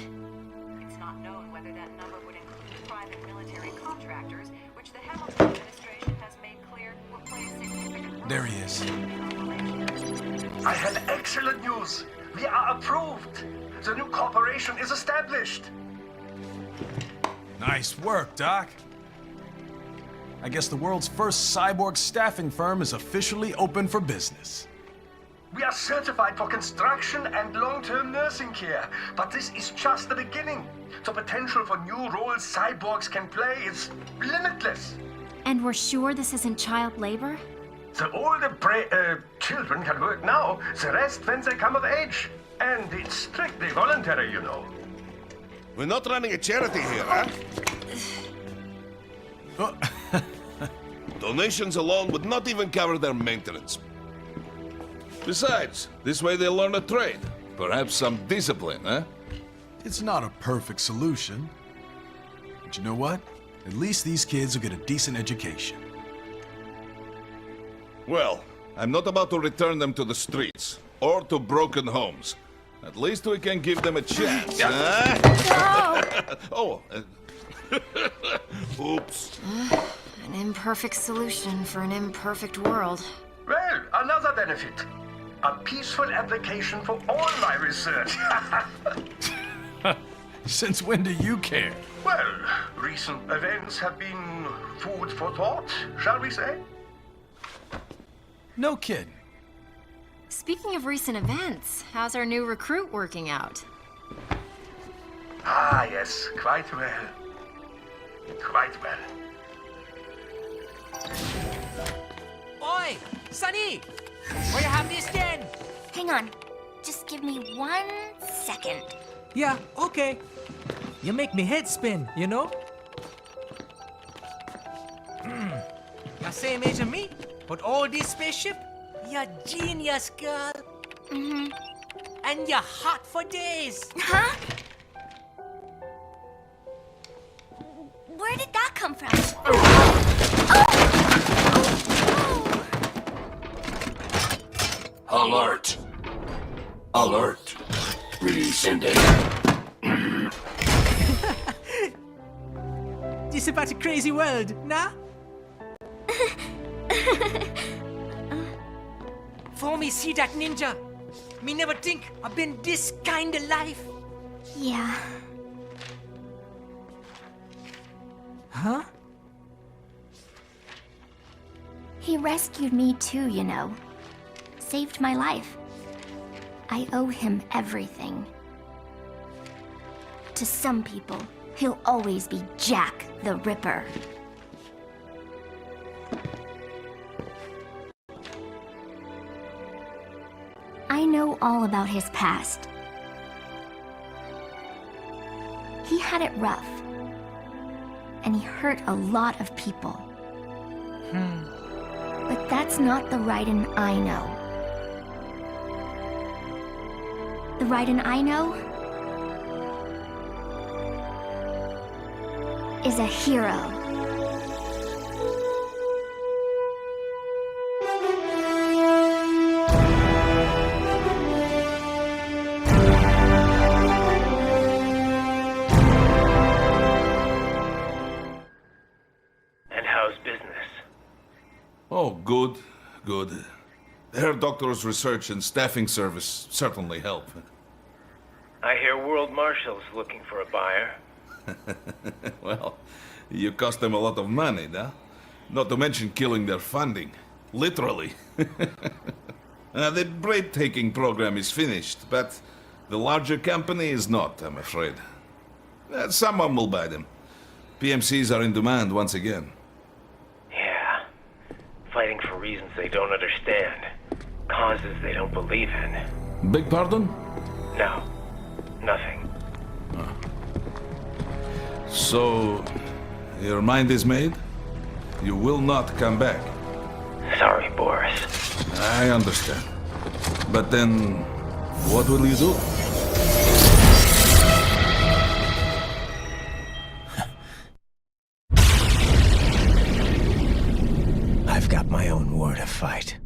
It's not known whether that number would include private military contractors, which the Hamilton administration has made clear will play a significant role. There he is. I have excellent news. We are approved. The new corporation is established. Nice work, Doc. I guess the world's first cyborg staffing firm is officially open for business. We are certified for construction and long-term nursing care, but this is just the beginning. The potential for new roles cyborgs can play is limitless. And we're sure this isn't child labor? The older children can work now, the rest when they come of age. And it's strictly voluntary, you know. We're not running a charity here, huh? Donations alone would not even cover their maintenance. Besides, this way they'll learn a trade. Perhaps some discipline, huh? It's not a perfect solution. But you know what? At least these kids will get a decent education. Well, I'm not about to return them to the streets or to broken homes. At least we can give them a chance, huh? Oh, oops. An imperfect solution for an imperfect world. Well, another benefit. A peaceful application for all my research. Since when do you care? Well, recent events have been food for thought, shall we say? No kidding. Speaking of recent events, how's our new recruit working out? Ah, yes, quite well. Quite well. Oi, Sonny! Where you have this then? Hang on. Just give me 1 second. Yeah, okay. You make me head spin, you know? You same age as me, but all this spaceship, you're genius, girl. Mm-hmm. And you're hot for days. Huh? Send it. This about a crazy world, nah? For me see that ninja, me never think I've been this kind of life. Yeah. Huh? He rescued me too, you know. Saved my life. I owe him everything. To some people, he'll always be Jack the Ripper. I know all about his past. He had it rough. And he hurt a lot of people. But that's not the Raiden I know. The Raiden I know is a hero. And how's business? Oh, good, good. Their doctor's research and staffing service certainly help. I hear World Marshal's looking for a buyer. Well, you cost them a lot of money, nah? Not to mention killing their funding. Literally. The breathtaking program is finished, but the larger company is not, I'm afraid. Someone will buy them. PMCs are in demand once again. Yeah. Fighting for reasons they don't understand. Causes they don't believe in. Beg pardon? No. Nothing. So, your mind is made? You will not come back. Sorry, Boris. I understand. But then, what will you do? I've got my own war to fight.